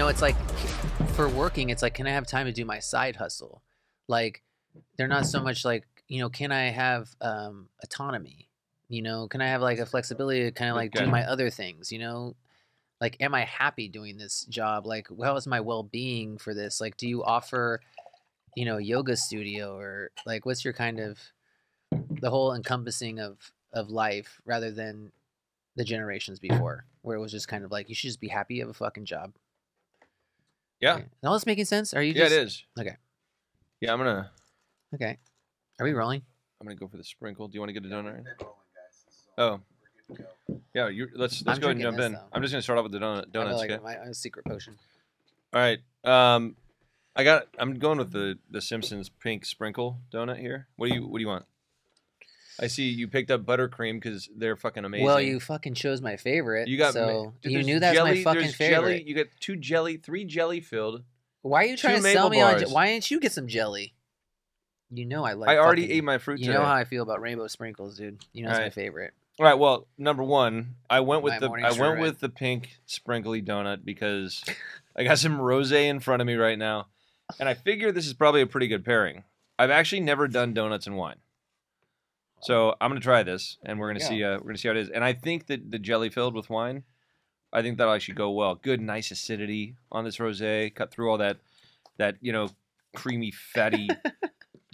know, it's like for working, it's like, can I have time to do my side hustle? Like, they're not so much like, you know, can I have autonomy? You know, can I have like a flexibility to kind of like do my other things? You know, like, am I happy doing this job? Like, how is my well-being for this? Like, do you offer, you know, yoga studio, or like, what's your kind of the whole encompassing of life rather than the generations before, where it was just kind of like, you should just be happy you have a fucking job. Yeah. Okay. All this making sense? Are you Yeah, just... it is. Okay. Yeah, I'm gonna. Okay. Are we rolling? I'm gonna go for the sprinkle. Do you want to get a donut? Oh. Yeah, let's go ahead and jump in. Though. I'm just gonna start off with the donuts. Like okay? my secret potion. All right. I'm going with the Simpsons pink sprinkle donut here. What do you want? I see you picked up buttercream because they're fucking amazing. Well, you fucking chose my favorite. You got dude, you knew that's jelly, my fucking favorite. Jelly, you got 3 jelly filled. Why are you trying to sell me on? Why didn't you get some jelly? You know I like. I already ate my fruit. You know how I feel about rainbow sprinkles, dude. You know it's my favorite. All right. Well, number one, I went with the pink sprinkly donut because I got some rosé in front of me right now, and I figure this is probably a pretty good pairing. I've actually never done donuts and wine, so I'm gonna try this, and we're gonna see how it is. And I think that the jelly filled with wine, I think that'll actually go well. Good, nice acidity on this rosé. Cut through all that you know, creamy, fatty,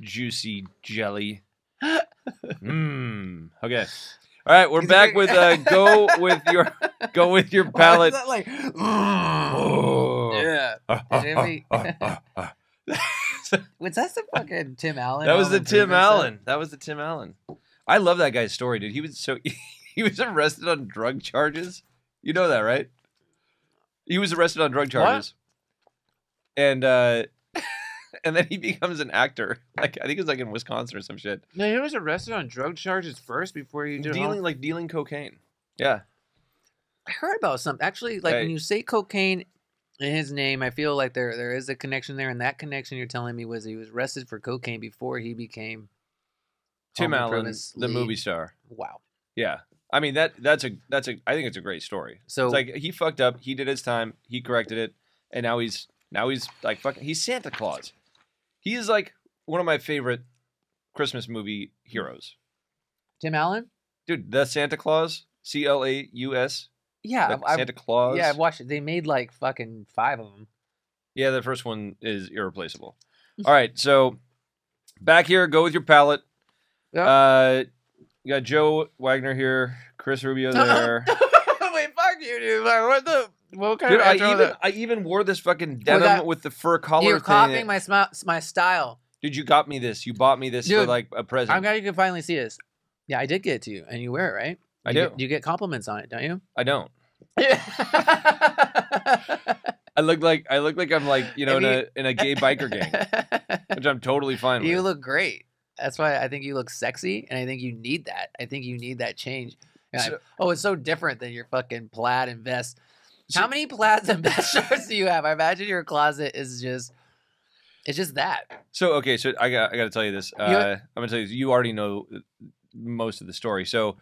juicy jelly. Okay. All right, we're back with go with your palate. Why is that like? Was that the fucking Tim Allen? That was the Tim Allen. That was the Tim Allen. I love that guy's story, dude. He was arrested on drug charges. You know that, right? He was arrested on drug charges, and then he becomes an actor. Like I think it was like in Wisconsin or some shit. No, he was arrested on drug charges first before he did dealing cocaine. Yeah, I heard about something actually. Like when you say cocaine in his name, I feel like there is a connection there, and that connection you're telling me was he was arrested for cocaine before he became Tim Allen, the movie star. Wow. Yeah, I mean that's a I think it's a great story. So it's like he fucked up, he did his time, he corrected it, and now he's like fucking. He's Santa Claus. He is like one of my favorite Christmas movie heroes. Tim Allen? Dude, the Santa Claus. Claus. Yeah. Santa Claus. Yeah, I've watched it. They made like fucking 5 of them. Yeah, the first one is irreplaceable. All right, so back here, go with your palate. Yep. You got Joe Wagner here, Chris Rubio there. Wait, fuck you, dude. What the... What kind dude, I even wore this fucking denim with the fur collar You're thing. copying my style. Dude, you got me this. You bought me this for like a present. I'm glad you can finally see this. Yeah, I did get it to you, and you wear it, right? I do. You get compliments on it, don't you? I don't. I look like I'm like, you know, in a gay biker gang, which I'm totally fine with. You look great. That's why I think you look sexy, and I think you need that. I think you need that change. It's so different than your fucking plaid and vest. How many plaids and vest shirts do you have? I imagine your closet is just that. So okay, so I got to tell you this. I'm gonna tell you this. You already know most of the story. So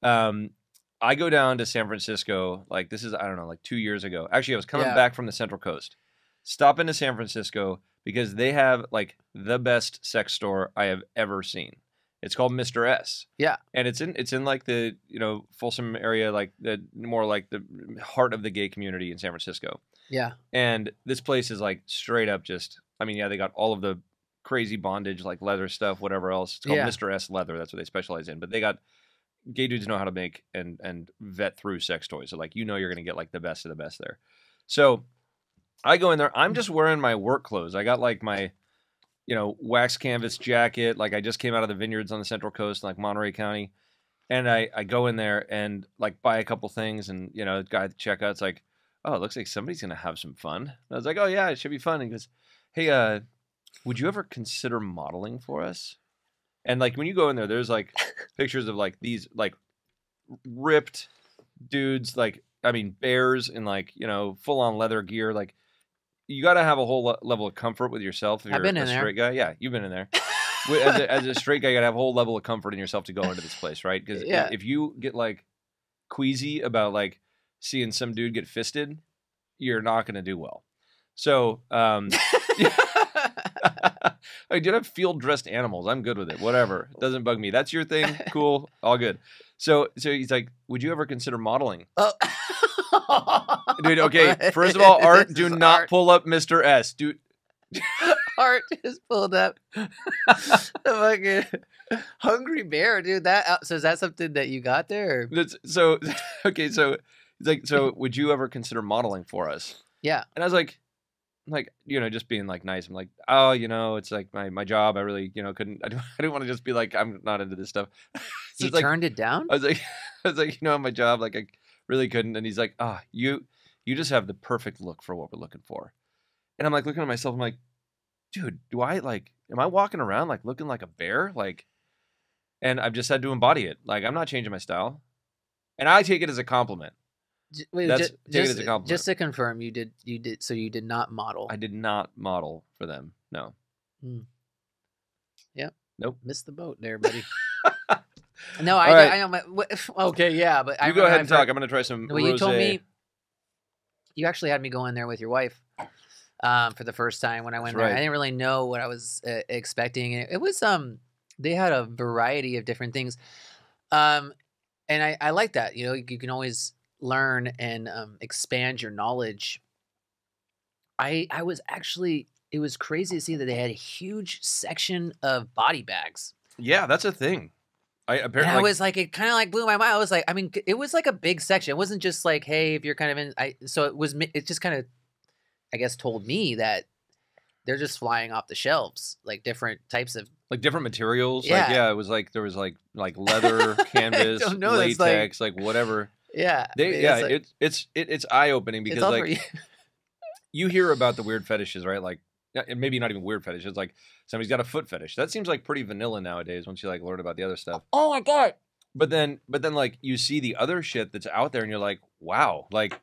I go down to San Francisco. Like this is, I don't know, like 2 years ago. Actually, I was coming back from the Central Coast. Stop into San Francisco because they have like the best sex store I have ever seen. It's called Mr. S. Yeah. And it's in like the, you know, Folsom area, like the more like the heart of the gay community in San Francisco. Yeah. And this place is like straight up just, I mean, yeah, they got all of the crazy bondage, like leather stuff, whatever else. It's called Mr. S Leather. That's what they specialize in. But they got gay dudes know how to make and vet through sex toys. So like, you know, you're going to get like the best of the best there. So I go in there. I'm just wearing my work clothes. I got like my, you know, wax canvas jacket. Like I just came out of the vineyards on the Central Coast, like Monterey County. And I go in there and like buy a couple things. And, you know, the guy at the checkout's like, oh, it looks like somebody's going to have some fun. And I was like, oh yeah, it should be fun. And he goes, hey, would you ever consider modeling for us? And like when you go in there, there's like pictures of like these like ripped dudes, like, I mean, bears in like, you know, full on leather gear. Like, you got to have a whole level of comfort with yourself if you're a straight guy. Yeah, you've been in there. As a straight guy, you got to have a whole level of comfort in yourself to go into this place, right? Because if you get like queasy about like seeing some dude get fisted, you're not going to do well. So, I did have field dressed animals. I'm good with it. Whatever. It doesn't bug me. That's your thing. Cool. All good. So he's like, would you ever consider modeling? Oh. Dude, okay. First of all, Art, do not pull up Mr. S. Dude. Art just pulled up the fucking Hungry Bear, dude. So is that something that you got there? So okay, so he's like, so would you ever consider modeling for us? Yeah. And I was like, just being like nice. I'm like, oh, it's like my job. I really, couldn't. I didn't want to just be like, I'm not into this stuff. So you turned it down? I was like, my job, like I really couldn't. And he's like, you just have the perfect look for what we're looking for. And I'm like looking at myself. I'm like, dude, am I walking around like looking like a bear? Like, and I've just had to embody it. Like, I'm not changing my style, and I take it as a compliment. Wait, take it as a compliment. Just to confirm, you did. So you did not model. I did not model for them. No. Yep. Nope. Missed the boat there, buddy. No, I know. Okay, yeah, but you go ahead and talk. I'm gonna try some. Well, you told me. You actually had me go in there with your wife for the first time when I went there. I didn't really know what I was expecting. It was they had a variety of different things, and I like that. You can always learn and expand your knowledge. I was actually, it was crazy to see that they had a huge section of body bags. Yeah, that's a thing. I was like, it kind of like blew my mind. I was like, I mean, it was like a big section. It wasn't just like, hey, if you're kind of in, so it just kind of, I guess, told me that they're just flying off the shelves, like different types of, like different materials. Yeah. Like, yeah, it was like, there was like leather, canvas, latex, like whatever. Yeah. It's eye opening because like you hear about the weird fetishes, right? Like, maybe not even weird fetishes. Like somebody's got a foot fetish. That seems like pretty vanilla nowadays once you like learn about the other stuff. Oh my God. But then like you see the other shit that's out there and you're like, wow, like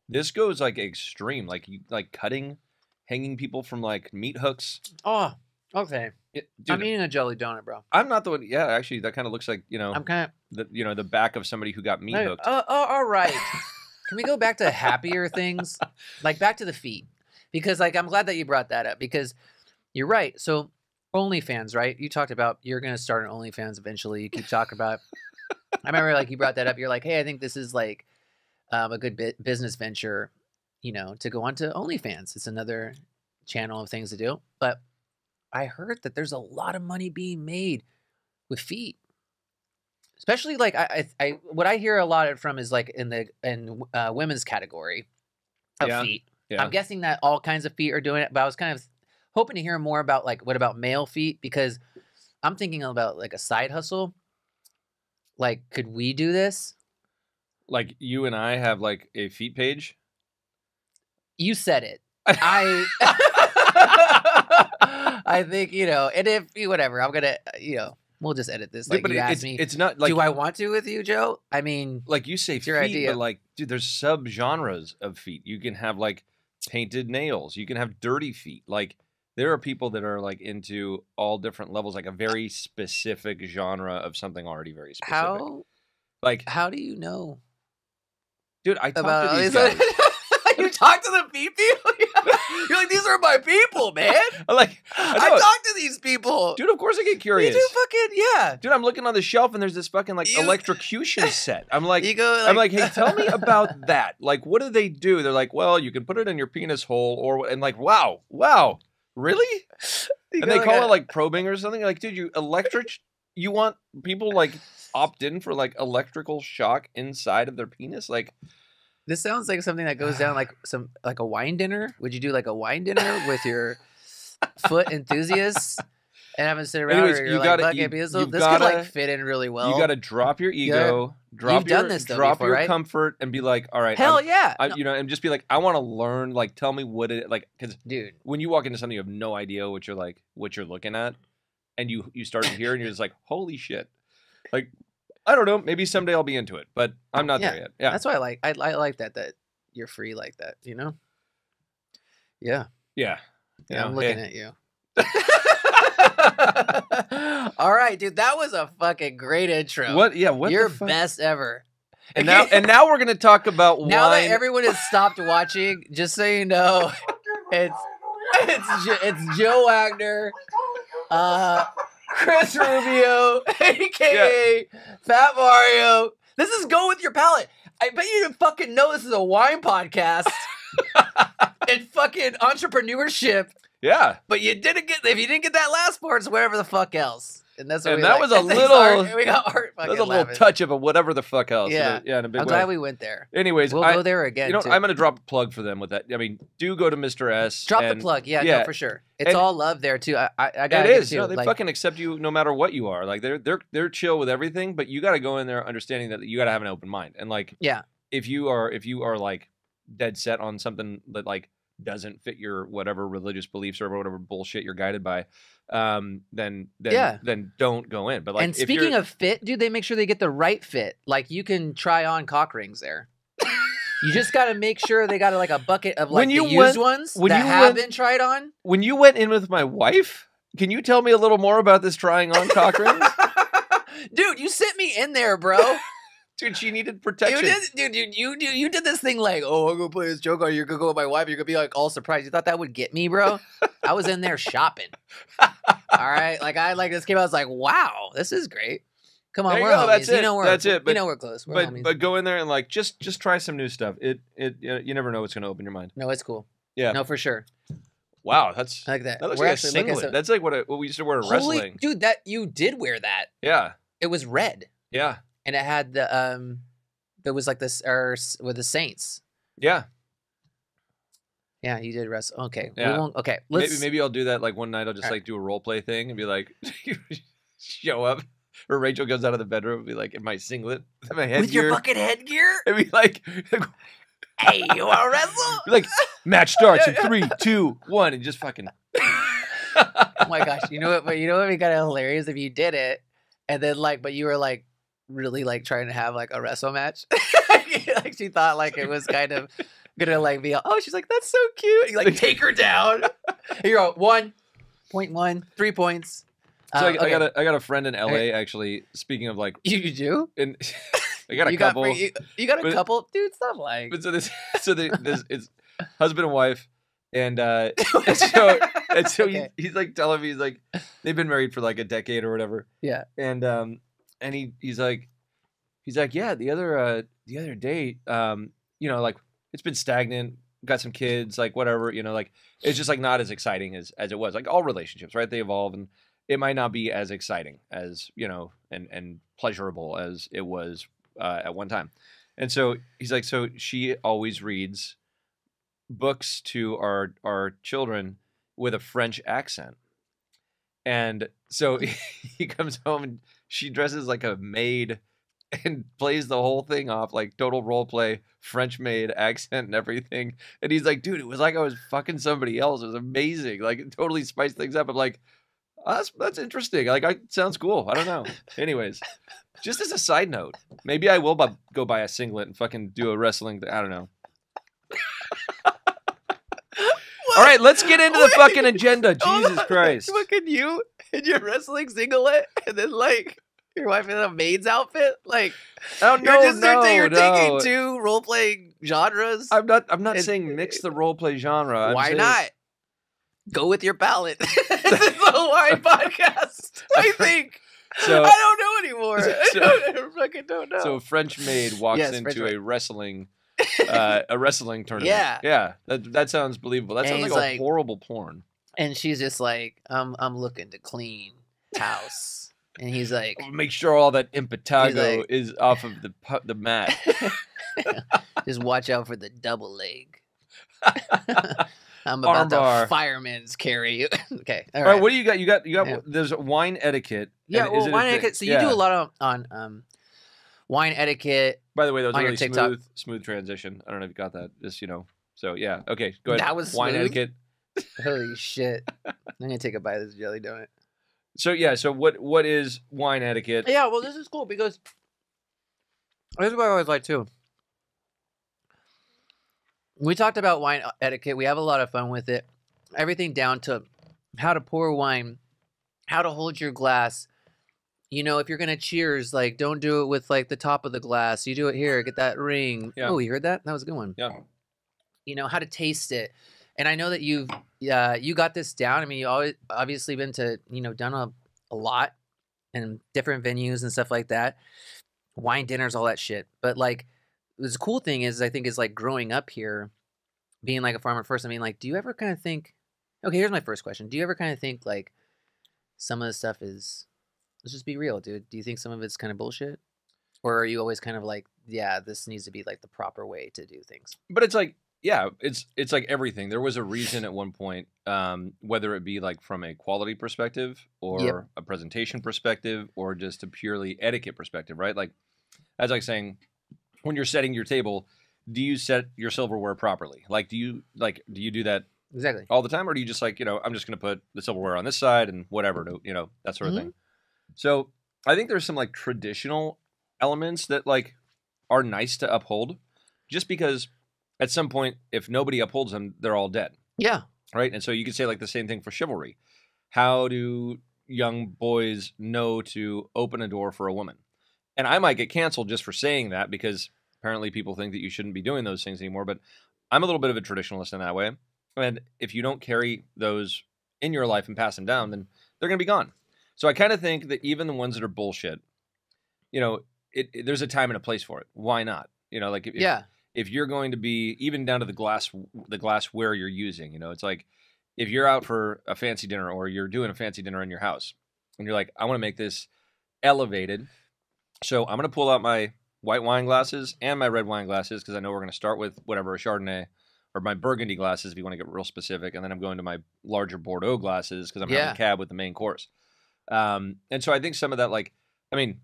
this goes like extreme. Like you like hanging people from like meat hooks. Oh, okay. Dude, I'm eating a jelly donut, bro. I'm not the one. Yeah, actually, that kind of looks like, I'm kind of the back of somebody who got meat hooked. All right. Can we go back to happier things? Like back to the feet. Because like, I'm glad that you brought that up because you're right. So OnlyFans, right? You talked about you're going to start an OnlyFans eventually. You keep talking about it. I remember like you brought that up. You're like, hey, I think this is like a good business venture, to go on to OnlyFans. It's another channel of things to do. But I heard that there's a lot of money being made with feet. Especially like I what I hear a lot from is like in women's category of feet. Yeah. I'm guessing that all kinds of feet are doing it, but I was kind of hoping to hear more about like what about male feet, because I'm thinking about like a side hustle. Like, could we do this? Like you and I have like a feet page? You said it. I think, and if whatever, I'm gonna, we'll just edit this. Like, you asked me, it's not like, do I want to with you, Joe? I mean, like you say, feet, idea. But like, dude, there's sub-genres of feet. You can have like painted nails. You can have dirty feet. Like, there are people that are like into all different levels, like a very specific genre of something already very specific. How do you know? Dude, I talk to these guys. You talk to the people? You're like, these are my people, man. I talk to these people. Dude, of course I get curious. You do fucking, yeah. Dude, I'm looking on the shelf and there's this fucking like electrocution set. I'm like, I'm like, hey, tell me about that. Like, what do they do? They're like, well, you can put it in your penis hole and like, wow, really? And they call it like probing or something. Like, dude, you want people like opt in for like electrical shock inside of their penis? Like, this sounds like something that goes down like a wine dinner. Would you do like a wine dinner with your foot enthusiasts and have them sit around? Anyways, this could like fit in really well. You got to drop your ego, drop your comfort, and be like, all right, hell yeah, and just be like, I want to learn. Like, tell me what it like, because dude, when you walk into something, you have no idea what you're looking at, and you start to hear, and you're just like, holy shit, like. I don't know. Maybe someday I'll be into it, but I'm not there yet. Yeah, that's why I like that you're free like that. Yeah. I'm looking at you. All right, dude. That was a fucking great intro. What? Yeah. What? Your best ever. And now we're gonna talk about now wine. that everyone has stopped watching, just so you know, it's Joe Wagner, Chris Rubio, aka Fat Mario. This is Go With Your Palate. I bet you didn't fucking know this is a wine podcast and fucking entrepreneurship. Yeah, but you didn't get if you didn't get that last part, it's whatever the fuck else. And that's what and that was a little. That was a little touch of a whatever the fuck else. Yeah, in a big I'm way. glad we went there. Anyways, we'll go there again. You know, too. I'm gonna drop a plug for them with that. I mean, do go to Mr. S. Drop the plug, no, for sure. It's all love there too. I got it is. Too. No, they fucking accept you no matter what you are. Like they're chill with everything, but you got to go in there understanding that you got to have an open mind. And like, if you are like dead set on something that like doesn't fit your whatever religious beliefs or whatever bullshit you're guided by, then don't go in. But like, and speaking of fit, dude, they make sure they get the right fit. Like you can try on cock rings there. You just got to make sure they got like a bucket of like the used ones that have been tried on. When you went in with my wife, can you tell me a little more about this trying on cock rings? Dude, you sent me in there, bro. Dude, she needed protection. You did this thing like, oh, I'm gonna play this joke on you. You're gonna go with my wife. You're gonna be like all surprised. You thought that would get me, bro? I was in there shopping. All right, like I like this came out. I was like, wow, this is great. Come on, we're homies. That's it. You know that's it. But, you know we're close. We're homies. But go in there and like just try some new stuff. You never know what's gonna open your mind. No, it's cool. Yeah, no, for sure. Wow, that's I like that. That looks like a singlet. That's like what we used to wear in wrestling. Dude, that you did wear that. Yeah, it was red. Yeah, and it had the It was like this, or with the Saints. Yeah. Yeah, you did wrestle. Okay. Yeah. We won't, okay. Maybe I'll do that. Like one night, I'll just like do a role play thing and be like, show up. Or Rachel goes out of the bedroom and be like, in my singlet, my headgear. With your fucking headgear? And be like, hey, you want to wrestle? Be like, match starts in 3, 2, 1, and just fucking. Oh my gosh. You know what? But you know what would be kind of hilarious if you did it, and then like, but you were like, really like trying to have like a wrestle match. Like she thought like it was kind of gonna like be, oh, she's like, that's so cute. You like take her down. You're all 1.1, 3 points. So I got a friend in LA actually. Speaking of like, you do, and I got a couple. You got a couple, dude. Stop lying. But this it's husband and wife, and so okay. he's like telling me, he's like, they've been married for like a decade or whatever. Yeah, and he's like, yeah, the other day, you know, like it's been stagnant, got some kids, like whatever, you know, like it's just like not as exciting as it was. Like all relationships, right? They evolve, and it might not be as exciting as, you know, and pleasurable as it was at one time. And so he's like, so she always reads books to our children with a French accent. And so he comes home and she dresses like a maid and plays the whole thing off like total role play, French maid accent and everything. And he's like, dude, it was like I was fucking somebody else. It was amazing. Like it totally spiced things up. I'm like, oh, that's interesting. Like, sounds cool. I don't know. Anyways, just as a side note, maybe I will go buy a singlet and fucking do a wrestling thing. I don't know. All right, let's get into the fucking agenda. Jesus Christ. Fucking you in your wrestling singlet, and then like your wife in a maid's outfit. Like, oh no, you're taking two role playing genres. I'm not saying mix the role play genre. Why not? Go with your palate. This is a wine podcast. I think. So I don't know anymore. I fucking don't know. So a French maid walks into a wrestling tournament. Yeah. That sounds believable. That sounds like a horrible porn. And she's just like, I'm looking to clean house. And he's like, make sure all that impetigo is off of the mat. Just watch out for the double leg. I'm about to fireman's carry you. Okay. All right. What do you got? You got. There's wine etiquette. Yeah. Well, wine etiquette. So you do a lot on wine etiquette. By the way, that was a really smooth transition. I don't know if you got that. Just, you know. So yeah. Okay. Go ahead. That was wine smooth? etiquette. Holy shit! I'm gonna take a bite of this jelly donut. So yeah. So what is wine etiquette? Yeah. Well, this is cool because this is what I always like too. We talked about wine etiquette. We have a lot of fun with it. Everything down to how to pour wine, how to hold your glass, you know, if you're gonna cheers, like don't do it with like the top of the glass. You do it here. Get that ring. Yeah. Oh, you heard that? That was a good one. Yeah. You know how to taste it, and I know that you got this down. I mean, you always obviously been to done a lot and different venues and stuff like that, wine dinners, all that shit. But like, the cool thing is, I think, is like growing up here, being like a farmer first. I mean, like, do you ever kind of think? Okay, here's my first question. Do you ever kind of think like some of the stuff is? Let's just be real, dude. Do you think some of it's kind of bullshit, or are you always kind of like, yeah, this needs to be like the proper way to do things? But it's like, yeah, it's like everything. There was a reason at one point, whether it be like from a quality perspective or a presentation perspective or just a purely etiquette perspective, right? Like, as like saying, when you're setting your table, do you set your silverware properly? Like, do you do that exactly all the time, or do you just like, I'm just going to put the silverware on this side and whatever, that sort of thing. So I think there's some like traditional elements that like are nice to uphold, just because at some point, if nobody upholds them, they're all dead. Yeah. Right. And so you could say like the same thing for chivalry. How do young boys know to open a door for a woman? And I might get canceled just for saying that, because apparently people think that you shouldn't be doing those things anymore. But I'm a little bit of a traditionalist in that way. And if you don't carry those in your life and pass them down, then they're going to be gone. So I kind of think that even the ones that are bullshit, there's a time and a place for it. Why not? Like if you're going to be even down to the glassware you're using, it's like if you're out for a fancy dinner or you're doing a fancy dinner in your house and you're like, I want to make this elevated. So I'm going to pull out my white wine glasses and my red wine glasses, because I know we're going to start with whatever, a Chardonnay, or my Burgundy glasses if you want to get real specific. And then I'm going to my larger Bordeaux glasses because I'm having a cab with the main course. And so I think some of that, like, I mean,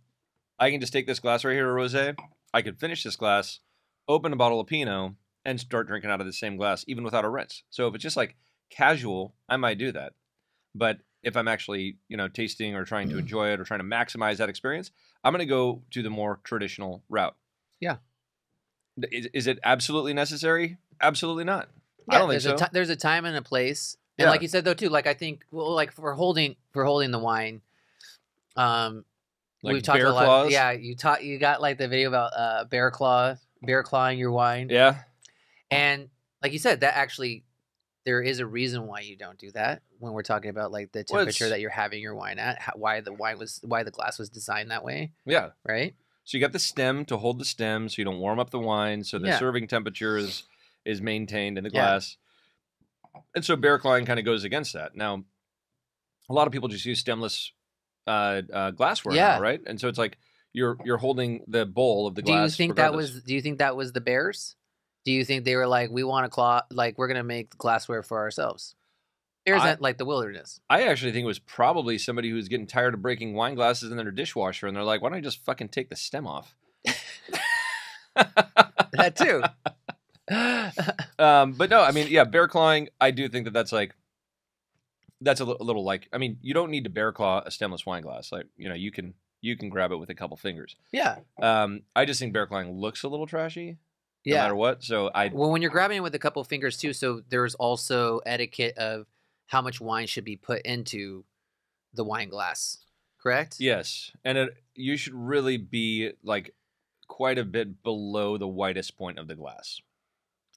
I can just take this glass right here, a rosé. I could finish this glass, open a bottle of Pinot, and start drinking out of the same glass, even without a rinse. So if it's just like casual, I might do that. But if I'm actually, tasting or trying to enjoy it or trying to maximize that experience, I'm going to go to the more traditional route. Yeah. Is it absolutely necessary? Absolutely not. Yeah, I don't think so. There's a time and a place. And like you said, though, too, like I think, well, like for holding the wine, like we've talked bear a lot. claws? Yeah, you got like the video about bear clawing your wine. Yeah. And like you said, that actually, there is a reason why you don't do that when we're talking about like the temperature that you're having your wine at, why the glass was designed that way. Yeah. Right. So you got the stem to hold the stem, so you don't warm up the wine, so the serving temperature is maintained in the glass. And so bear clawing kind of goes against that. Now, a lot of people just use stemless glassware now, right? And so it's like you're holding the bowl of the glass. Do you think that was the bears? Do you think they were like, we want to we're gonna make glassware for ourselves? Or is that like the wilderness? I actually think it was probably somebody who's getting tired of breaking wine glasses in their dishwasher, and they're like, why don't I just fucking take the stem off? That too. But no, I mean, yeah, bear clawing, I do think that's like, that's a little like, I mean, you don't need to bear claw a stemless wine glass. Like, you can grab it with a couple fingers. Yeah. I just think bear clawing looks a little trashy. No matter what. So well, when you're grabbing it with a couple fingers too, so there's also etiquette of how much wine should be put into the wine glass, correct? Yes. And you should really be like quite a bit below the whitest point of the glass.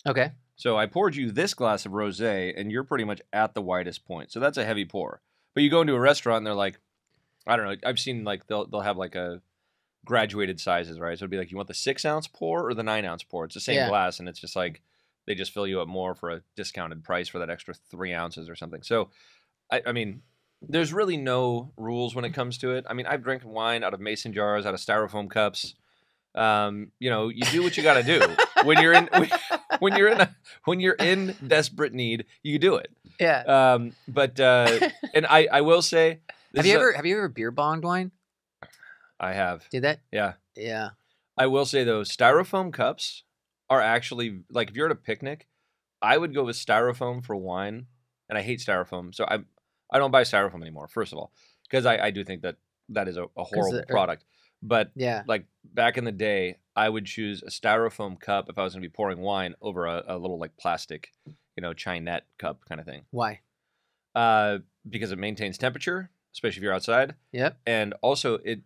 Okay. So I poured you this glass of rosé, and you're pretty much at the whitest point. So that's a heavy pour. But you go into a restaurant, and they're like, I don't know. I've seen like they'll have like a graduated sizes, right? So it'd be like, you want the 6-ounce pour or the 9-ounce pour? It's the same glass, and it's just like they just fill you up more for a discounted price for that extra 3 ounces or something. So, I mean, there's really no rules when it comes to it. I mean, I've drank wine out of mason jars, out of styrofoam cups. You do what you got to do when you're in desperate need. You do it. Yeah. And I will say, have you ever beer bonged wine? I have. Did that? Yeah. Yeah. I will say though, styrofoam cups are actually, like, if you're at a picnic, I would go with styrofoam for wine, and I hate styrofoam, so I don't buy styrofoam anymore. First of all, because I do think that is a horrible product. But like back in the day, I would choose a styrofoam cup if I was going to be pouring wine over a little like plastic, Chinette cup kind of thing. Why? Because it maintains temperature. especially if you're outside. Yep. And also, it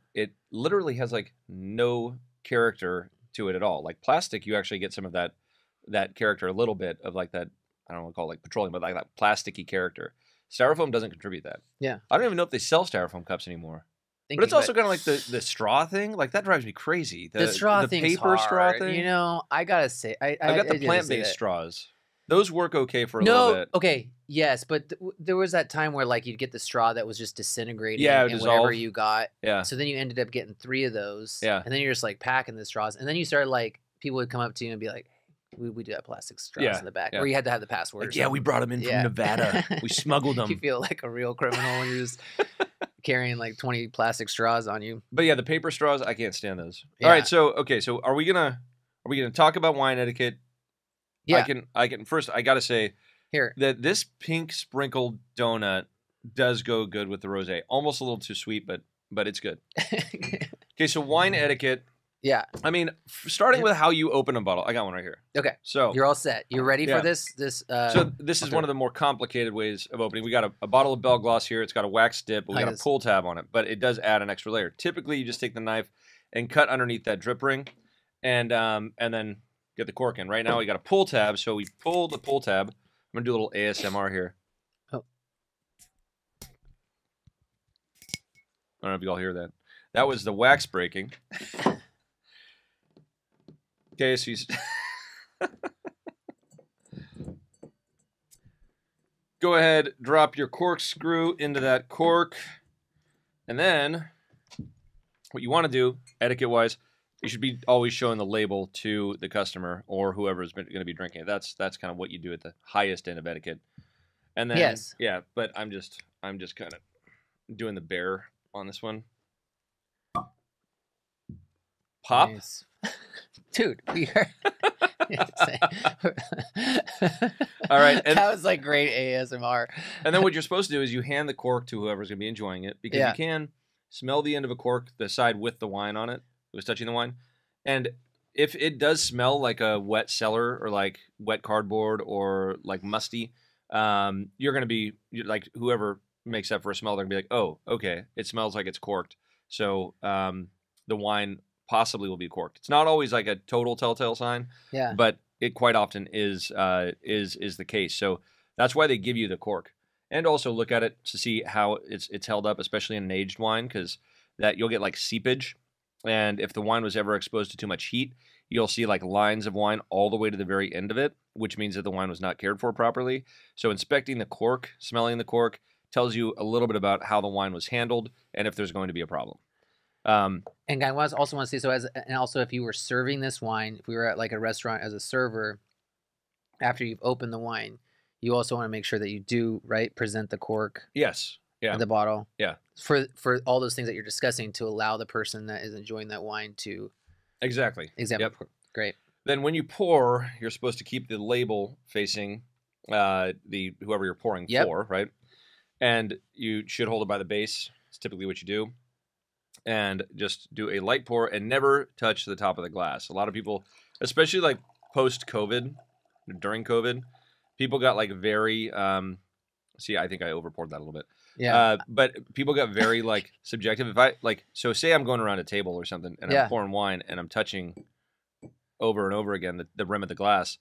literally has like no character to it at all. Like plastic, you actually get some of that character, a little bit of like that. I don't want to call it like petroleum, but like that plasticky character. Styrofoam doesn't contribute that. Yeah. I don't even know if they sell styrofoam cups anymore. But it's also kind of like the straw thing. Like that drives me crazy. The straw thing's paper hard. straw thing. You know, I gotta say, I got the plant-based straws. Those work okay for a little bit. Okay, yes, but there was that time where like you'd get the straw that was just disintegrating. Yeah, and whatever you got. Yeah. So then you ended up getting 3 of those. Yeah. And then you're just like packing the straws, and then you started like people would come up to you and be like, we do have plastic straws in the back, or you had to have the password. Like, we brought them in from Nevada. We smuggled them. You feel like a real criminal when you're just carrying like 20 plastic straws on you. But yeah, the paper straws, I can't stand those. Yeah. All right, so are we gonna talk about wine etiquette? Yeah. I can first. I gotta say here that this pink sprinkled donut does go good with the rosé. Almost a little too sweet, but it's good. Okay, so wine etiquette. Yeah. I mean, starting with how you open a bottle. I got one right here. Okay. So you're all set. You're ready for this? So this is one of the more complicated ways of opening. We got a bottle of Bell Gloss here. It's got a wax dip, but we got a pull tab on it. But it does add an extra layer. Typically, you just take the knife and cut underneath that drip ring, and then get the cork in. Right now, we got a pull tab, so we pull the pull tab. I'm gonna do a little ASMR here. Oh. I don't know if you all hear that. That was the wax breaking. Okay, so go ahead, drop your corkscrew into that cork, and then what you want to do, etiquette-wise, you should be always showing the label to the customer or whoever's going to be drinking it. That's kind of what you do at the highest end of etiquette. And then but I'm just kind of doing the bear on this one. Pop. Nice. Dude, we are. All right. And that was like great ASMR. And then what you're supposed to do is you hand the cork to whoever's going to be enjoying it, because you can smell the end of a cork, the side with the wine on it, who's touching the wine. And if it does smell like a wet cellar or like wet cardboard or like musty, you're going to be like, whoever makes that first smell, they're going to be like, oh, okay, it smells like it's corked. So the wine possibly will be corked. It's not always like a total telltale sign, but it quite often is the case. So that's why they give you the cork, and also look at it to see how it's held up, especially in an aged wine, because that you'll get like seepage, and if the wine was ever exposed to too much heat, you'll see like lines of wine all the way to the very end of it, which means that the wine was not cared for properly. So inspecting the cork, smelling the cork, tells you a little bit about how the wine was handled and if there's going to be a problem. And I also want to say, and also if you were serving this wine, if we were at like a restaurant as a server, after you've opened the wine, you also want to make sure that you do present the cork. Yes. Yeah. The bottle. Yeah. For all those things that you're discussing, to allow the person that is enjoying that wine to examine. Yep. Great. Then when you pour, you're supposed to keep the label facing whoever you're pouring for, right? And you should hold it by the base. It's typically what you do. And just do a light pour and never touch the top of the glass. A lot of people, especially like post-COVID, during COVID, people got like very, I think I over-poured that a little bit. Yeah. But people got very like subjective. If I so say I'm going around a table or something and I'm pouring wine and I'm touching over and over again the rim of the glass,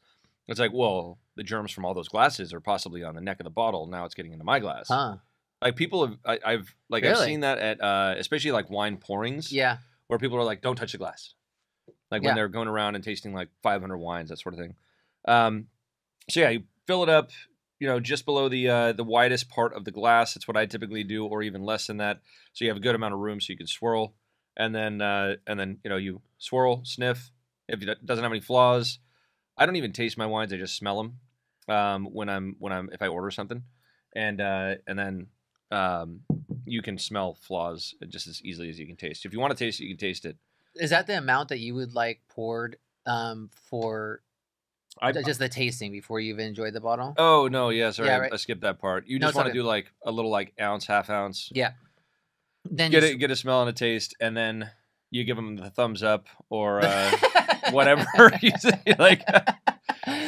it's like, well, the germs from all those glasses are possibly on the neck of the bottle. Now it's getting into my glass. Huh. Like people have, I've seen that at especially like wine pourings. Yeah. Where people are like, don't touch the glass. Like when they're going around and tasting like 500 wines, that sort of thing. So yeah, you fill it up, just below the widest part of the glass. That's what I typically do, or even less than that. So you have a good amount of room so you can swirl, and then you swirl, sniff. If it doesn't have any flaws, I don't even taste my wines. I just smell them if I order something, and then you can smell flaws just as easily as you can taste. If you want to taste it, you can taste it. Is that the amount that you would like poured for just the tasting before you've enjoyed the bottle? Oh no, yeah, sorry, I skipped that part. You just want to do like a little like ounce, half ounce. Yeah. Then get a smell and a taste, and then you give them the thumbs up or whatever you say. Like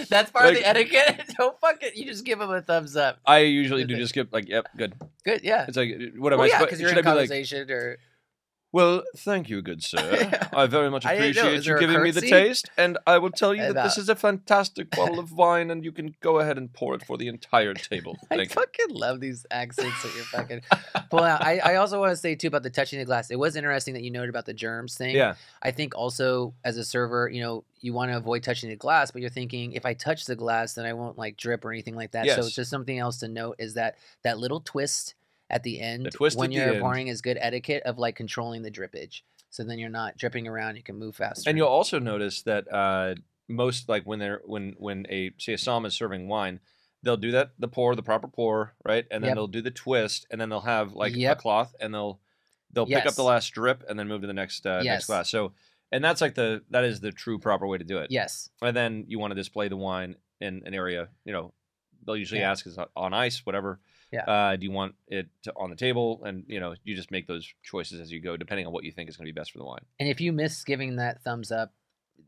That's part of the etiquette. Don't fucking. You just give them a thumbs up. I usually do just skip like, yep, good. Good, yeah. It's like, what am Well, I yeah, supposed? because you're Should in I be like, conversation or. well, thank you, good sir. I very much I didn't know. appreciate Is you there a giving me the curtsy? taste, and I will tell you that About- this is a fantastic bottle of wine, and you can go ahead and pour it for the entire table. I Thank you. fucking love these accents that you're fucking pulling out. I also want to say too about the touching the glass. It was interesting that you noted about the germs thing. Yeah, I think also as a server, you know, you want to avoid touching the glass, but you're thinking if I touch the glass, then I won't like drip or anything like that. So Yes. it's just something else to note is that that little twist at the end twist when at the you're end. pouring is good etiquette of like controlling the drippage. So then you're not dripping around, you can move faster. and you'll also notice that most like when a somm is serving wine, they'll do that the proper pour, right, and then Yep. they'll do the twist, and then they'll have like a Yep. cloth, and they'll pick up Yes. the last drip and then move to the next Yes. next glass. So, and that's like that is the true proper way to do it. Yes. And then you want to display the wine in an area, you know, they'll usually Yeah. ask is on ice, whatever. Yeah. Do you want it on the table? And, you know, you just make those choices as you go, depending on what you think is going to be best for the wine. And if you miss giving that thumbs up,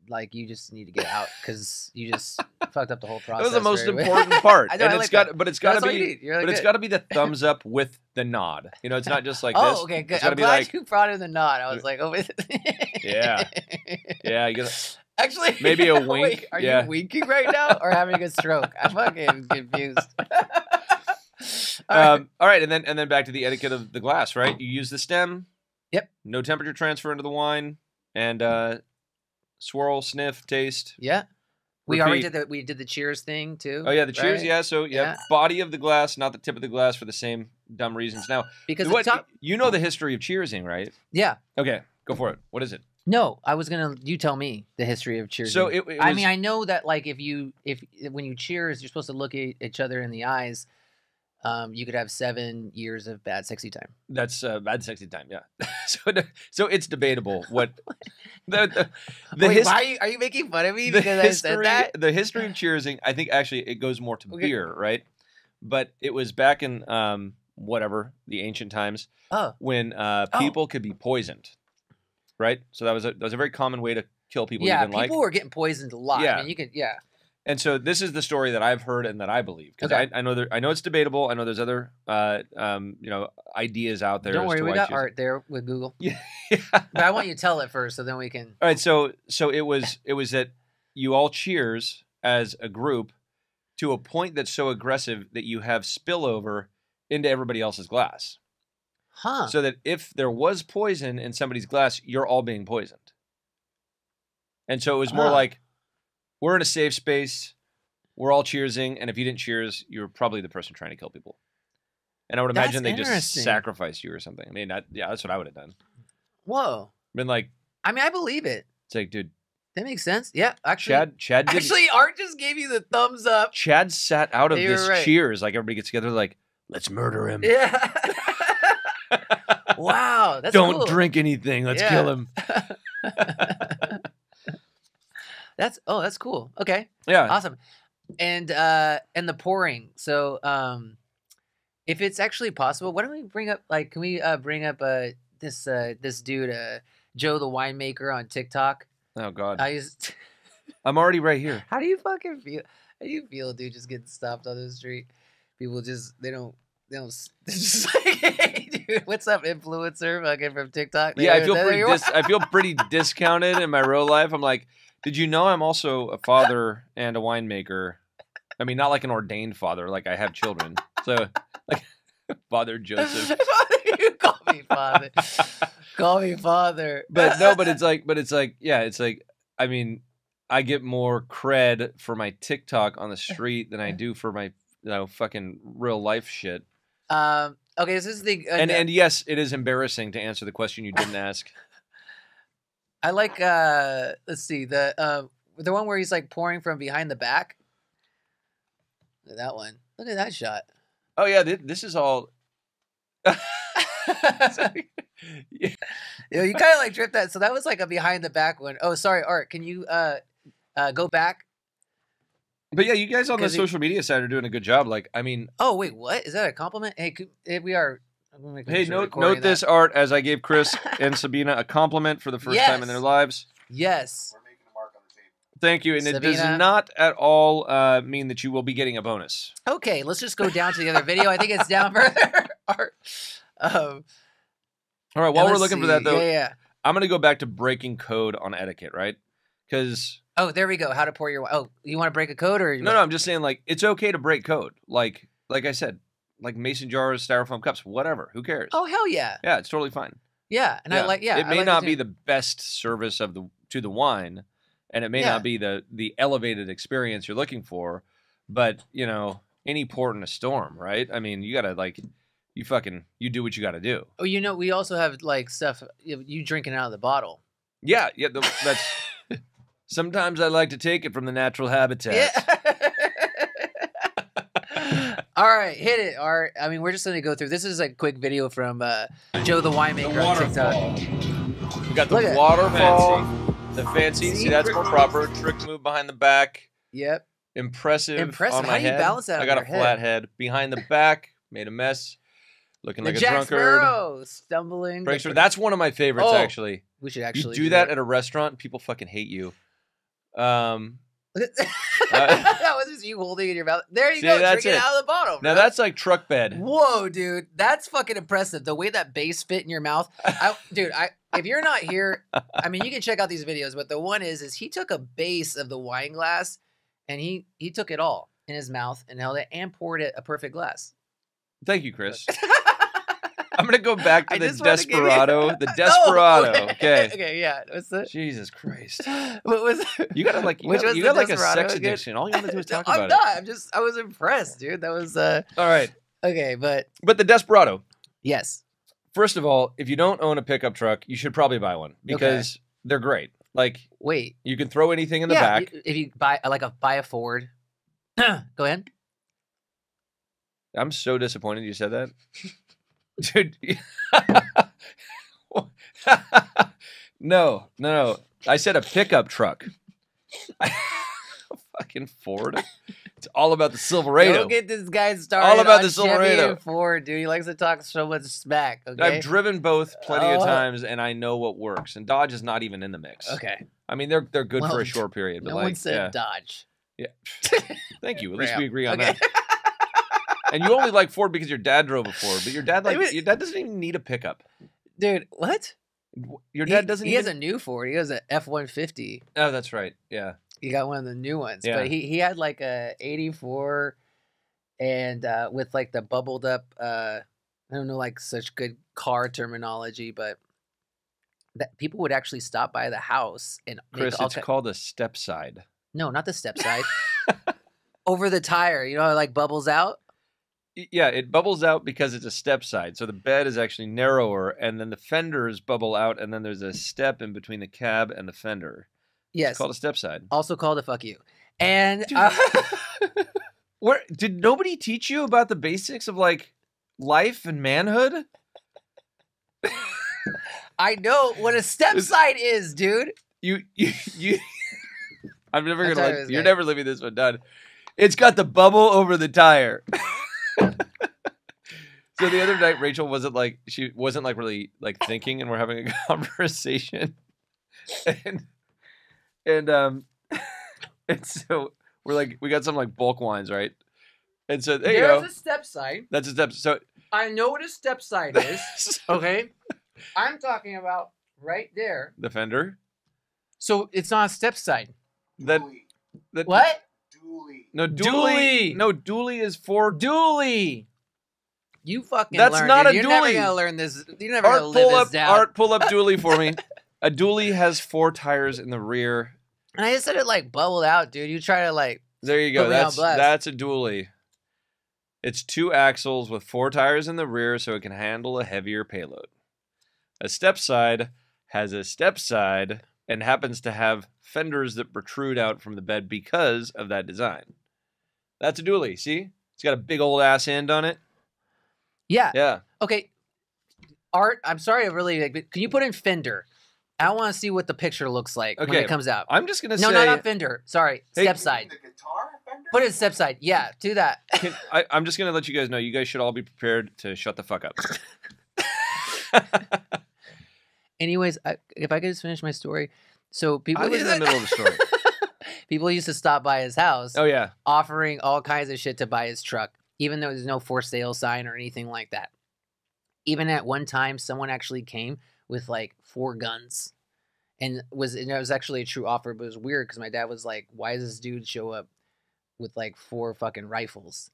like you just need to get out because you just fucked up the whole That process. was the most right away. important part. I know, And I it's like got, that. but it's got That's to all you be, need. You're like, but it's good. got to be the thumbs up with the nod. You know, it's not just like this. Oh, okay, good. It's got to I'm be glad like, you brought in the nod. I was like, oh, Yeah. yeah, you got Actually, Maybe a wait, wink, are yeah. you winking right now or having a stroke? I'm fucking confused. all right, and then back to the etiquette of the glass, right? You use the stem. Yep. No temperature transfer into the wine, and swirl, sniff, taste. Yeah. We already Repeat. did the cheers thing too. Oh yeah, the cheers. right? Yeah, so Yeah. body of the glass, not the tip of the glass, for the same dumb reasons. Now, Because what the top, you know the history of cheersing, right? yeah. Okay, go for it. What is it? No, I was gonna. You tell me the history of cheers. So it I was- mean, I know that like if when you cheers, you're supposed to look at each other in the eyes. You could have 7 years of bad sexy time. That's bad sexy time. Yeah. so it's debatable what the Wait, his- why are you making fun of me the because I said that? The history of cheersing, I think actually it goes more to Okay. beer, right? But it was back in whatever the ancient times Oh, when people could be poisoned, right? So that was a very common way to kill people. yeah. you didn't People like. were getting poisoned a lot. Yeah. I mean, you could, yeah. And so this is the story that I've heard and that I believe because Okay. I know it's debatable. I know there's other ideas out there. Don't as worry, to we why got cheersing- art there with Google. Yeah. But I want you to tell it first, so then we can. All right, so it was that you all cheers as a group to a point that's so aggressive that you have spillover into everybody else's glass. Huh. So that if there was poison in somebody's glass, you're all being poisoned. And so it was more Huh. like we're in a safe space, we're all cheersing, and if you didn't cheers, you're probably the person trying to kill people. And I would That's imagine they just interesting. sacrificed you or something. I mean, that's what I would have done. Whoa. Been like, I mean, I believe it. it's like, dude, That makes sense. Yeah, actually. Chad did. Actually, Art just gave you the thumbs up. Chad sat out of You're this right. cheers. Like everybody gets together, like, let's murder him. Yeah. Wow. That's Don't cool. drink anything. Let's Yeah. kill him. That's cool. Okay. Yeah. Awesome. And the pouring. So if it's actually possible, why don't we bring up can we bring up this dude Joe the winemaker on TikTok? Oh God. I'm already right here. How do you fucking feel? How do you feel, dude, just getting stopped on the street? People just they don't they're just like, hey, dude, what's up, influencer fucking from TikTok? Yeah, I feel There pretty. you are. I feel pretty discounted in my real life. I'm like, did you know I'm also a father and a winemaker? I mean, not like an ordained father. Like I have children. So, like, Father Joseph. You call me father. Call me father. But no, but it's like, yeah, it's like, I mean, I get more cred for my TikTok on the street than I do for my, fucking real life shit. Okay, so this is the And yes, it is embarrassing to answer the question you didn't ask. I like let's see the one where he's like pouring from behind the back. Look at that one. Look at that shot. Oh yeah, this is all. Yeah. You know, you kind of like dripped that. So that was like a behind the back one. Oh, sorry, Art. Can you go back? But yeah, you guys on the 'Cause he- social media side are doing a good job. Like, I mean, Oh wait, what is that a compliment? Hey, we are. I'm gonna make hey, sure we're note recording this, that. Art, as I gave Chris and Sabina a compliment for the first time in their Yes. lives. Yes. We're making a mark on the table. Thank you, and it does Sabina. not at all mean that you will be getting a bonus. Okay, let's just go down to the other video. I think it's down further. All right, while we're looking for that, though, yeah. I'm going to go back to breaking code on etiquette, right? Because... Oh, there we go. How to pour your wine. Oh, you want to break a code? Or No, I'm just saying, like, it's okay to break code. Like I said, like mason jars, styrofoam cups, whatever. Who cares? Oh, hell yeah. Yeah, it's totally fine. Yeah, and I like, It may not be the best service to the wine, and it may not be the elevated experience you're looking for, but, you know, any port in a storm, right? I mean, you got to, like, you do what you got to do. Oh, you know, we also have, like, stuff, you drinking out of the bottle. Yeah, that's... Sometimes I like to take it from the natural habitat. Yeah. All right, hit it, Art. I mean, we're just going to go through. This is a quick video from Joe the Winemaker on TikTok. We got the waterfall, the fancy. See, that's more proper. Trick move behind the back. Yep. Impressive. Impressive. On my How do you head. balance that? I got a flat head. Behind the back, made a mess. Looking like a drunkard. Sparrow, stumbling. That's one of my favorites, actually. We should actually do that at a restaurant. People fucking hate you. That was just you holding it in your mouth. There you go. Drink it out of the bottle. Now that's like truck bed. Whoa, dude, that's fucking impressive. The way that base fit in your mouth, dude. If you're not here, I mean, you can check out these videos. But the one is he took a base of the wine glass, and he took it all in his mouth and held it and poured it a perfect glass. Thank you, Chris. I'm gonna go back to the Desperado. The Desperado. Oh, okay. Okay. Yeah. What's that? Jesus Christ. What was? You gotta like. You got like a sex addiction. All you gotta do is talk about it. I'm not. I was impressed, dude. That was. All right. Okay, but the Desperado. Yes. First of all, if you don't own a pickup truck, you should probably buy one because they're great. Like, wait, you can throw anything in the back. If you buy a Ford, go ahead. I'm so disappointed you said that. Dude. No. I said a pickup truck. Fucking Ford. It's all about the Silverado. Don't get this guy started. All about on the Silverado. Chevy and Ford, dude. He likes to talk so much smack. Okay. I've driven both plenty of times, and I know what works. And Dodge is not even in the mix. Okay. I mean, they're good for a short period. But no one said Dodge. Yeah. Thank you. At least we agree on that. And you only like Ford because your dad drove a Ford, but your dad doesn't even need a pickup. Dude, what? Your dad doesn't. He has a new Ford. He has an F-150. Oh, that's right. Yeah. He got one of the new ones. Yeah. But he had like a 84 and with like the bubbled up I don't know like such good car terminology, but that people would actually stop by the house and Chris, it's called a step side. No, not the step side. Over the tire, you know, it like bubbles out. Yeah, it bubbles out because it's a step side. So the bed is actually narrower, and then the fenders bubble out, and then there's a step in between the cab and the fender. Yes. It's called a step side. Also called a fuck you. And where did nobody teach you about the basics of like life and manhood? I know what a step side is, dude. You I'm never gonna let you're never living this one down. It's got the bubble over the tire. So the other night, Rachel wasn't really like thinking, and we're having a conversation, and so we're like, we got some like bulk wines, right? And so there you go. There's a step side. That's a step. So I know what a step side is. Okay, I'm talking about right there. The fender. So it's not a step side. That what? Dually. No, dually. No, dually is for dually. You fucking That's learn, not dude. a You're dually. never gonna learn this. You're never gonna live this down. Art, pull up dually for me. A dually has 4 tires in the rear. And I just said it like bubbled out, dude. You try to like. There you go. That's a dually. It's 2 axles with 4 tires in the rear, so it can handle a heavier payload. A step side has a step side and happens to have fenders that protrude out from the bed because of that design. That's a dually. See? It's got a big old ass end on it. Yeah. Yeah. Okay. Art, I'm sorry, but can you put in fender? I want to see what the picture looks like when it comes out. I'm just gonna say not fender. Sorry, step side. The guitar fender? Put it in step side. Yeah, do that. I'm just gonna let you guys know. You guys should all be prepared to shut the fuck up. Anyways, if I could just finish my story. So people I was in the middle of the story. people used to stop by his house. Oh yeah. Offering all kinds of shit to buy his truck, even though there's no for sale sign or anything like that. Even at one time, someone actually came with like 4 guns, and it was actually a true offer, but it was weird because my dad was like, "Why does this dude show up with like 4 fucking rifles?"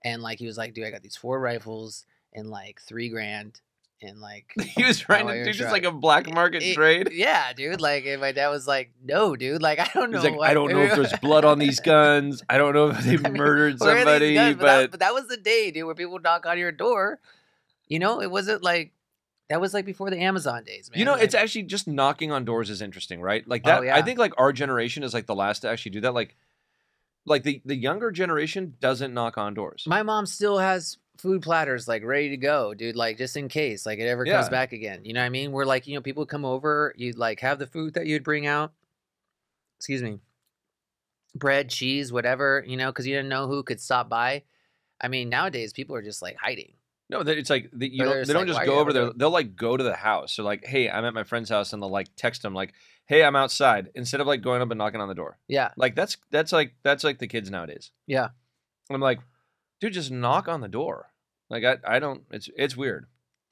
And like he was like, "Dude, I got these 4 rifles and like $3,000." And like he was trying to do just like a black market trade. Yeah, dude. Like, and my dad was like, "No, dude. Like, I don't know. He's like, I don't know if there's blood on these guns. I don't know if they murdered somebody." Guns? But that was the day, dude, where people knock on your door. You know, it wasn't like that was like before the Amazon days, man. You know, like, it's actually just knocking on doors is interesting, right? Like that. Oh, yeah. I think like our generation is like the last to actually do that. Like the younger generation doesn't knock on doors. My mom still has food platters like ready to go, dude, like just in case like it ever comes back again. You know what I mean? We're like, you know, people come over, you'd like have the food that you'd bring out. Excuse me. Bread, cheese, whatever, you know, because you didn't know who could stop by. I mean, nowadays people are just like hiding. No, it's like they don't just go over there. They'll like go to the house. They're like, "Hey, I'm at my friend's house," and they'll like text them like, "Hey, I'm outside," instead of like going up and knocking on the door. Yeah, like that's like the kids nowadays. Yeah, I'm like, dude, just knock on the door. Like I don't. It's weird.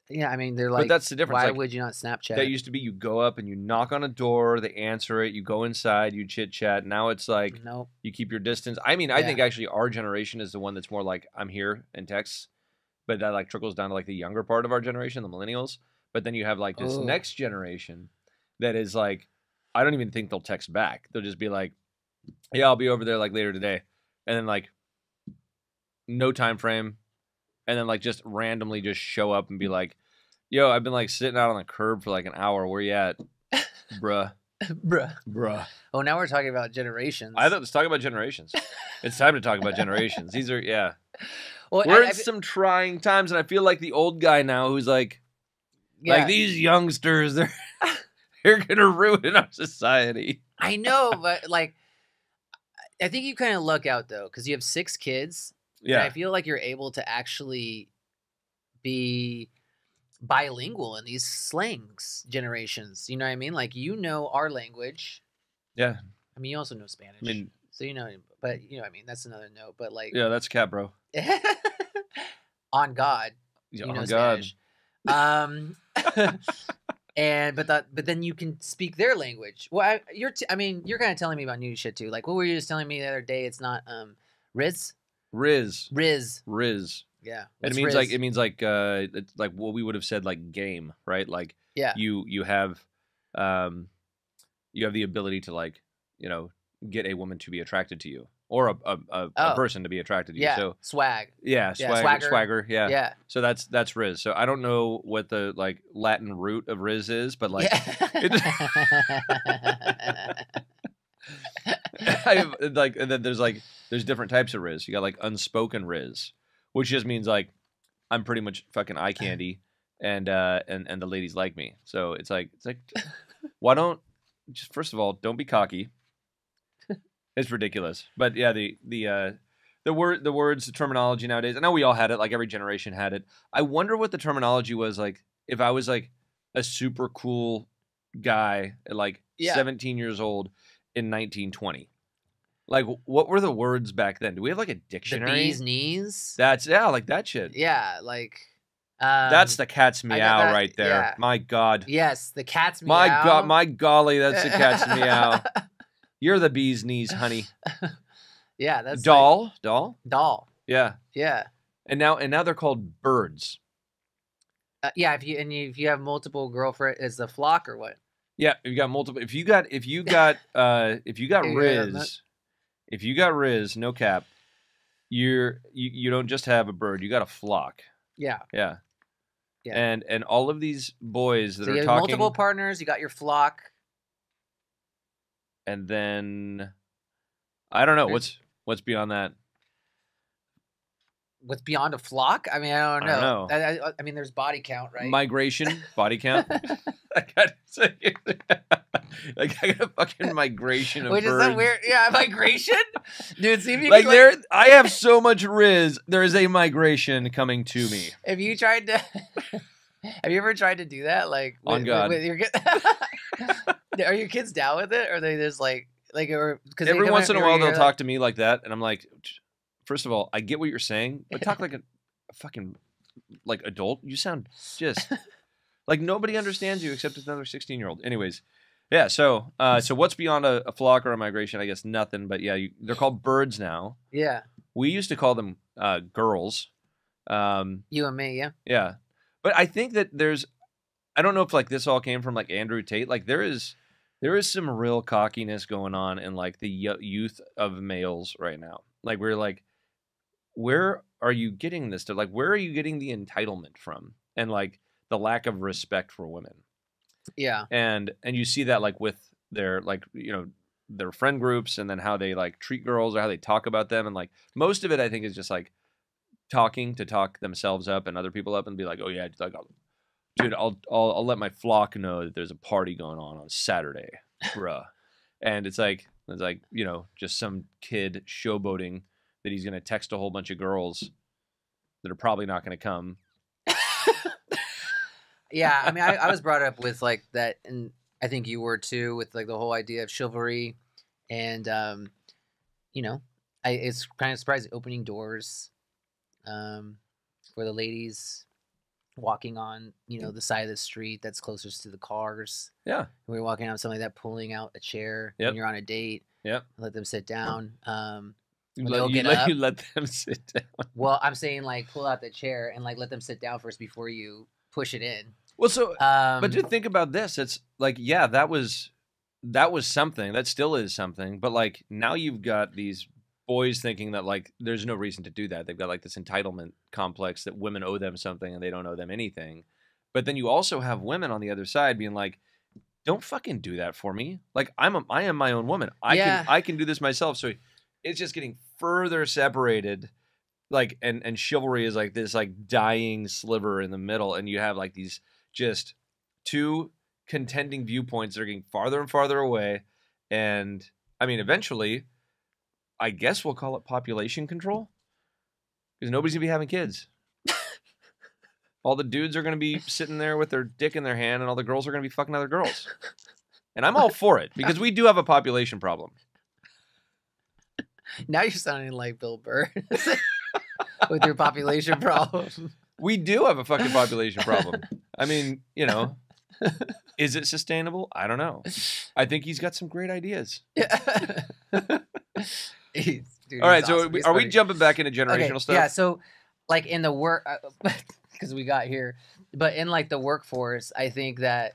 Yeah, I mean they're like, but that's the difference. Why like, would you not Snapchat? That used to be you go up and you knock on a door, they answer it, you go inside, you chit chat. Now it's like nope. You keep your distance. I mean, I think actually our generation is the one that's more like I'm here and texts. But that like trickles down to like the younger part of our generation, the millennials. But then you have like this next generation that is like, I don't even think they'll text back. They'll just be like, "Yeah, I'll be over there like later today," and then like no time frame, and then like just randomly just show up and be like, "Yo, I've been like sitting out on the curb for like an hour. Where you at, bruh?" Bruh. Oh, now we're talking about generations. I thought let's talk about generations. It's time to talk about generations. These are Well, we're in some trying times, and I feel like the old guy now who's like these youngsters, they're gonna ruin our society. I know, but like, I think you kind of luck out though, because you have 6 kids. Yeah, and I feel like you're able to actually be bilingual in these slangs generations. You know what I mean? Like, you know our language. Yeah. I mean, you also know Spanish. I mean, so you know, but you know, what I mean, that's another note. But like, yeah, that's cat, bro. On God, yeah, you know on Spanish. And but then you can speak their language. Well, you're kind of telling me about new shit too. Like, what were you just telling me the other day? It's not Riz. Yeah, it means like it's like what we would have said like game, right? Like you have the ability to like get a woman to be attracted to you. Or a person to be attracted to you. So swag. Yeah, swagger. Yeah. Yeah. So that's Riz. So I don't know what the like Latin root of Riz is, but like and then there's different types of Riz. You got like unspoken Riz, which just means like I'm pretty much fucking eye candy and the ladies like me. So it's like why don't just first of all, don't be cocky. It's ridiculous, but yeah, the words, the terminology nowadays. I know we all had it. Like every generation had it. I wonder what the terminology was like. If I was like a super cool guy at like 17 years old in 1920, like what were the words back then? Do we have like a dictionary? The bee's knees. That's like that shit. Yeah, like. That's the cat's meow right there. Yeah. My God. Yes, the cat's meow. My God, my golly, that's the cat's meow. You're the bee's knees, honey. Yeah, that's doll. Yeah. Yeah. And now they're called birds. Yeah, if you have multiple girlfriends, is the flock or what? Yeah, if you got multiple. If you got Riz, no cap. You don't just have a bird. You got a flock. Yeah. Yeah. Yeah. And all of these boys that are talking multiple partners. You got your flock. And then, I don't know what's beyond that. What's beyond a flock? I mean, I don't know. I mean, there's body count, right? Migration, body count. I got a fucking migration of birds. Which is so weird. Yeah, migration, dude. See if you like there. I have so much Riz. There is a migration coming to me. If you tried to, have you ever tried to do that? Like on God. With your are your kids down with it, or are they just like Like, or because every once in a while they'll talk to me like that, and I'm like, first of all, I get what you're saying, but talk like a fucking like adult. You sound just like nobody understands you except another 16-year-old. Anyways, yeah. So what's beyond a flock or a migration? I guess nothing. But yeah, they're called birds now. Yeah. We used to call them girls. You and me, yeah. Yeah, but I think that I don't know if like this all came from like Andrew Tate. Like there is some real cockiness going on in like the youth of males right now. Like we're like, where are you getting this to? Like, where are you getting the entitlement from? And like the lack of respect for women. Yeah. And you see that like with their like, their friend groups, and then how they like treat girls or how they talk about them. And like most of it I think is just like talking to talk themselves up and other people up and be like, oh yeah, like, dude, I'll let my flock know that there's a party going on Saturday, bruh. And it's like just some kid showboating that he's gonna text a whole bunch of girls that are probably not gonna come. Yeah, I mean, I was brought up with like that, and I think you were too, with like the whole idea of chivalry, and it's kind of surprising opening doors, for the ladies walking on the side of the street that's closest to the cars. Yeah, we're walking out, something like that, pulling out a chair when you're on a date. Yep, let them sit down. You let them sit down. Well, I'm saying like pull out the chair and like let them sit down first before you push it in. Well, so but to think about this, it's like, yeah, that was something. That still is something. But like now you've got these boys thinking that like there's no reason to do that. They've got like this entitlement complex that women owe them something and they don't owe them anything. But then you also have women on the other side being like, don't fucking do that for me. Like I am my own woman. I can do this myself. So it's just getting further separated. Like and chivalry is like this like dying sliver in the middle, and you have like these just two contending viewpoints that are getting farther and farther away. And I mean, eventually, I guess we'll call it population control, because nobody's gonna be having kids. All the dudes are gonna be sitting there with their dick in their hand, and all the girls are gonna be fucking other girls. And I'm all for it, because we do have a population problem. Now you're sounding like Bill Burr with your population problem. We do have a fucking population problem. I mean, is it sustainable? I don't know. I think he's got some great ideas. Yeah. Dude, all right, so are we jumping back into generational stuff? Yeah, so like in the work, because we got here, but in like the workforce, I think that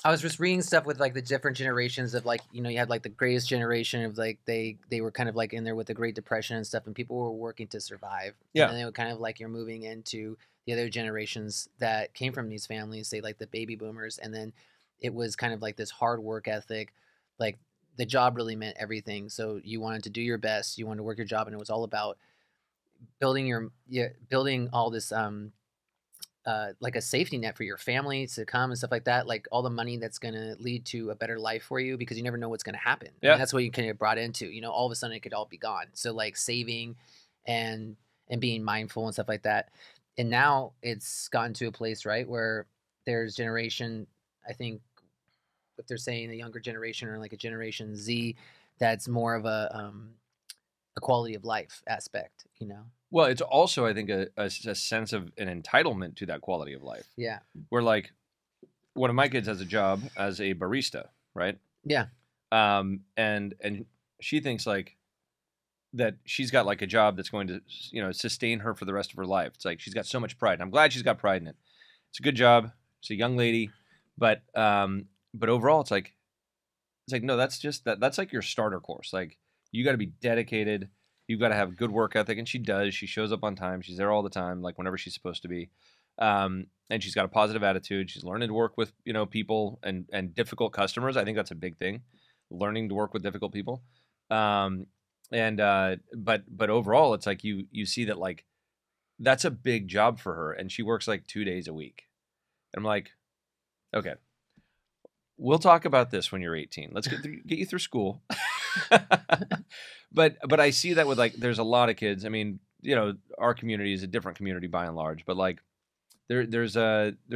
I was just reading stuff with like the different generations of like, you had like the greatest generation of like they were kind of like in there with the Great Depression and stuff, and people were working to survive. Yeah. And then they were kind of like you're moving into the other generations that came from these families, say like the baby boomers, and then it was kind of like this hard work ethic, like the job really meant everything. So you wanted to do your best, you wanted to work your job, and it was all about building all this like a safety net for your family to come and stuff like that, like all the money that's going to lead to a better life for you, because you never know what's going to happen. Yeah. And that's what you kind of brought into, all of a sudden it could all be gone. So like saving and being mindful and stuff like that. And now it's gotten to a place, right, where there's generation, I think if they're saying a younger generation or like a generation Z, that's more of a quality of life aspect, Well, it's also, I think, a sense of an entitlement to that quality of life. Yeah. Where, like, one of my kids has a job as a barista, right? Yeah. And she thinks, like, that she's got, like, a job that's going to, sustain her for the rest of her life. It's like she's got so much pride. And I'm glad she's got pride in it. It's a good job. It's a young lady. But overall, it's like, no, that's like your starter course. Like, you got to be dedicated. You've got to have good work ethic, and she does. She shows up on time. She's there all the time, like whenever she's supposed to be. And she's got a positive attitude. She's learning to work with, people and difficult customers. I think that's a big thing, learning to work with difficult people. But overall, it's like you see that like that's a big job for her, and she works like 2 days a week. And I'm like, okay, we'll talk about this when you're 18. Let's get you through school. But I see that with like, there's a lot of kids. I mean, our community is a different community by and large, but like there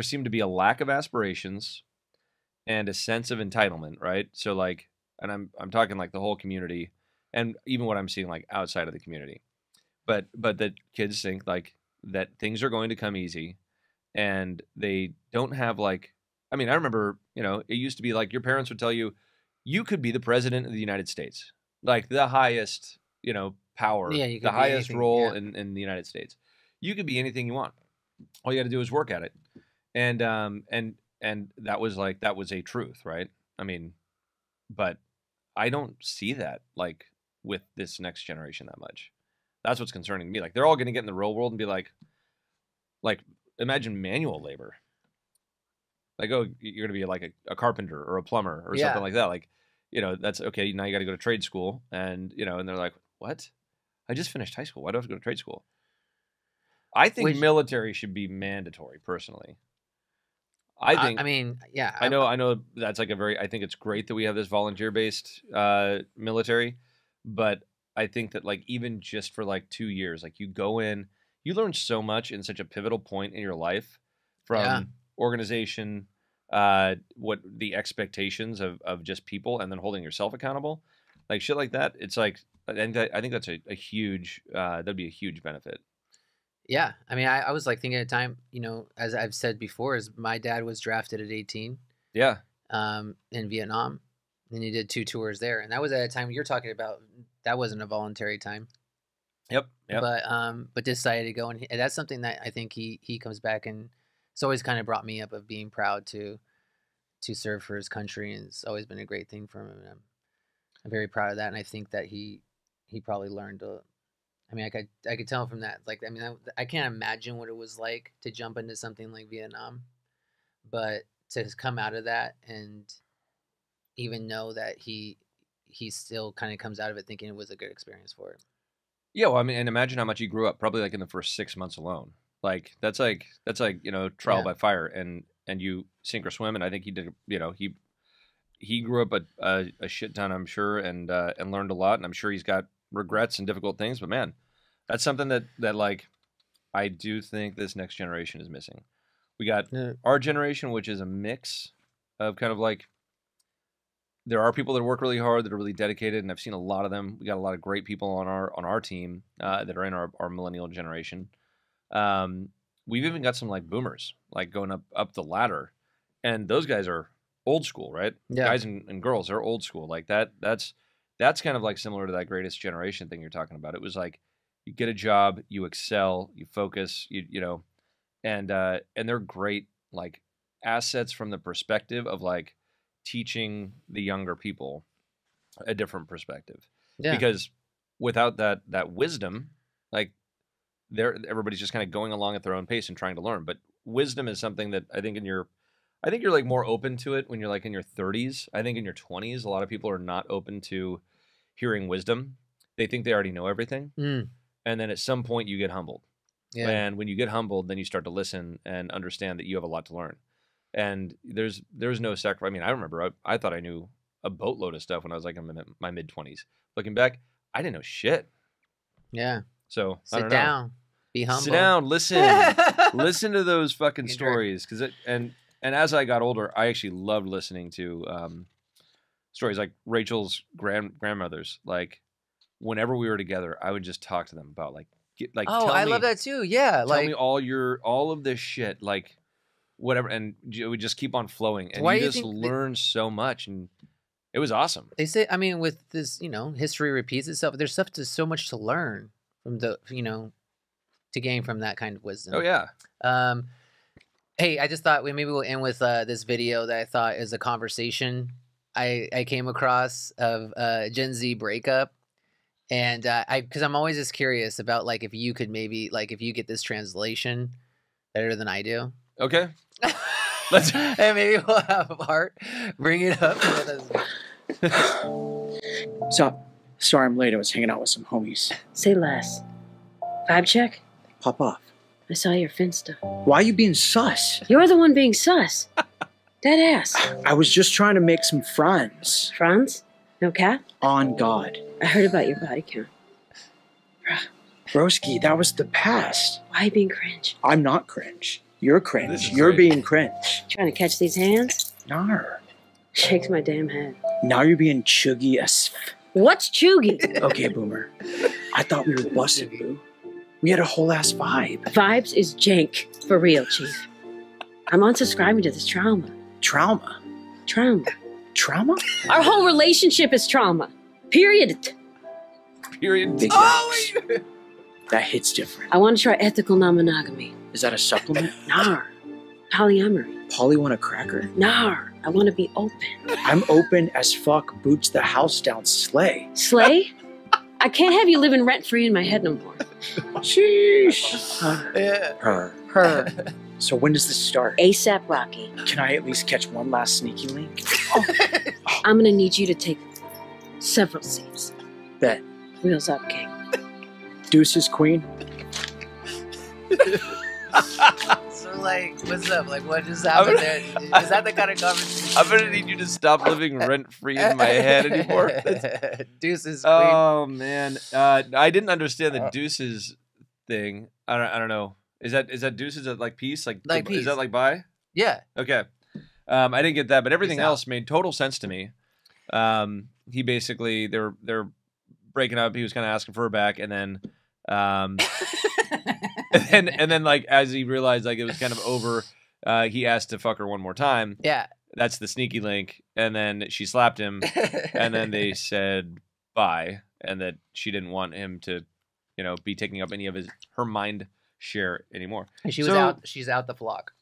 seemed to be a lack of aspirations and a sense of entitlement, right? So like, and I'm talking like the whole community, and even what I'm seeing like outside of the community, but that kids think like that things are going to come easy, and they don't have like, I mean, I remember, it used to be like your parents would tell you, you could be the president of the United States, like the highest, power, Yeah, you the could be highest anything, role yeah. in the United States. You could be anything you want. All you got to do is work at it. And that was a truth, right? I mean, but I don't see that like with this next generation that much. That's what's concerning me. Like they're all going to get in the real world and be like imagine manual labor. Like, oh, you're going to be like a carpenter or a plumber or something like that. Like, that's okay. Now you got to go to trade school, and and they're like, what? I just finished high school. Why do I have to go to trade school? I think military should be mandatory, personally. I mean, yeah. I know that's like I think it's great that we have this volunteer-based military, but I think that like even just for like 2 years, like you go in, you learn so much in such a pivotal point in your life from organization, what the expectations of just people, and then holding yourself accountable, like shit like that. It's like, I think that's a huge, that'd be a huge benefit. Yeah. I mean, I was like thinking at the time, as I've said before, is my dad was drafted at 18. Yeah. In Vietnam, and he did 2 tours there. And that was at a time you're talking about, that wasn't a voluntary time. Yep. But decided to go, and that's something that I think he comes back, and it's always kind of brought me up of being proud to serve for his country, and it's always been a great thing for him. And I'm very proud of that, and I think that he probably learned. I mean, I could tell from that. Like, I mean, I can't imagine what it was like to jump into something like Vietnam, but to come out of that and even know that he still kind of comes out of it thinking it was a good experience for him. Yeah, well, I mean, and imagine how much he grew up, probably like in the first 6 months alone. Like that's like trial by fire, and you sink or swim. And I think he did. He grew up a shit ton, I'm sure, and learned a lot. And I'm sure he's got regrets and difficult things. But man, that's something that like I do think this next generation is missing. We got our generation, which is a mix of kind of like, there are people that work really hard, that are really dedicated, and I've seen a lot of them. We got a lot of great people on our team that are in our millennial generation. We've even got some like boomers, like going up the ladder, and those guys are old school, right? Yeah. Guys and girls, they're old school. Like that's kind of like similar to that greatest generation thing you're talking about. It was like you get a job, you excel, you focus, and they're great like assets from the perspective of like teaching the younger people a different perspective. Yeah. Because without that wisdom, like everybody's just kind of going along at their own pace and trying to learn. But wisdom is something that I think you're like more open to it when you're like in your 30s. I think in your 20s, a lot of people are not open to hearing wisdom. They think they already know everything. And then at some point you get humbled. Yeah. And when you get humbled, then you start to listen and understand that you have a lot to learn. And there's no sacrifice. I mean, I remember I thought I knew a boatload of stuff when I was like in my mid-20s. Looking back, I didn't know shit. Yeah. So sit down, be humble. Sit down, listen, listen to those fucking stories. And as I got older, I actually loved listening to stories like Rachel's grandmothers. Like whenever we were together, I would just talk to them about I love that too. Yeah, tell me all of this shit, like whatever, and it would just keep on flowing, and you just learn so much, and it was awesome. They say, I mean, with this, history repeats itself. There's so much to learn from the, to gain from that kind of wisdom. Oh yeah. Hey, I just thought maybe we'll end with this video that I thought is a conversation I came across of Gen Z breakup. And because I'm always just curious about like if you could maybe like if you get this translation better than I do. Okay. And maybe we'll have Art bring it up. What's up? Sorry I'm late. I was hanging out with some homies. Say less. Vibe check? Pop off. I saw your Finsta. Why are you being sus? You're the one being sus. Dead ass. I was just trying to make some friends. Friends? No cap? On God. I heard about your body count. Bruh. Broski, that was the past. Why are you being cringe? I'm not cringe. You're cringe. You're being cringe. Trying to catch these hands? Nar. Shakes my damn head. Now you're being chuggy as What's chuggy? Okay, Boomer. I thought we were busted, Boo. We had a whole ass vibe. Vibes is jank. For real, Chief. I'm unsubscribing to this trauma. Trauma? Trauma. Trauma? Our whole relationship is trauma. Period. Period. Big yikes. That hits different. I want to try ethical non-monogamy. Is that a supplement? Nar. Polyamory. Polly want a cracker? Nar. I want to be open. I'm open as fuck, boots the house down, slay. Slay? I can't have you living rent-free in my head no more. Sheesh. Yeah. Her. So when does this start? ASAP Rocky. Can I at least catch one last sneaky link? I'm going to need you to take several seats. Bet. Wheels up, King. Deuces, queen. So like, what's up? Like, what just happened there? Is that the kind of conversation? I'm gonna need you to stop living rent free in my head anymore. Deuces, queen. Oh man, I didn't understand the deuces thing. I don't know. Is that deuces like peace? Like peace. Is that like bye? Yeah. Okay. I didn't get that, but everything Peace out. else made total sense to me. He basically they're breaking up. He was kind of asking for her back, and then and then like as he realized like it was kind of over, he asked to fuck her one more time. Yeah. That's the sneaky link, and then she slapped him, and then they said bye, and that she didn't want him to, be taking up any of her mind share anymore. And she was out. She's out the flock.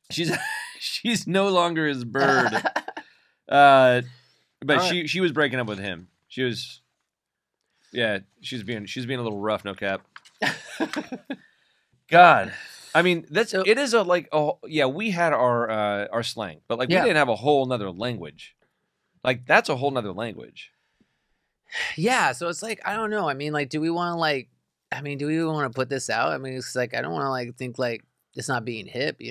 She's no longer his bird. But she was breaking up with him. She was being a little rough, no cap. God. I mean, it is we had our slang, but like we didn't have a whole nother language. Like that's a whole nother language. Yeah, so it's like I don't know. I mean, like, do we want to put this out? I mean, it's like I don't want to like think like it's not being hip,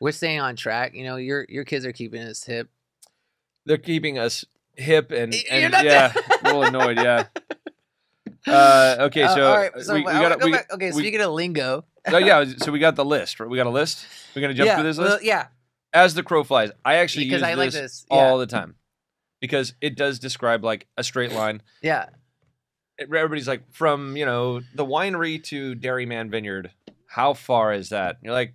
We're staying on track, your kids are keeping us hip. They're keeping us hip and You're not yeah, a little annoyed, yeah. Okay, so all right, so we got okay, speaking of lingo. Oh yeah, so we got the list, right? We got a list. We're gonna jump through this list. Yeah. As the crow flies, I actually use I like this yeah. all the time because it does describe like a straight line. Yeah. Everybody's like from the winery to Dairyman Vineyard. How far is that? You're like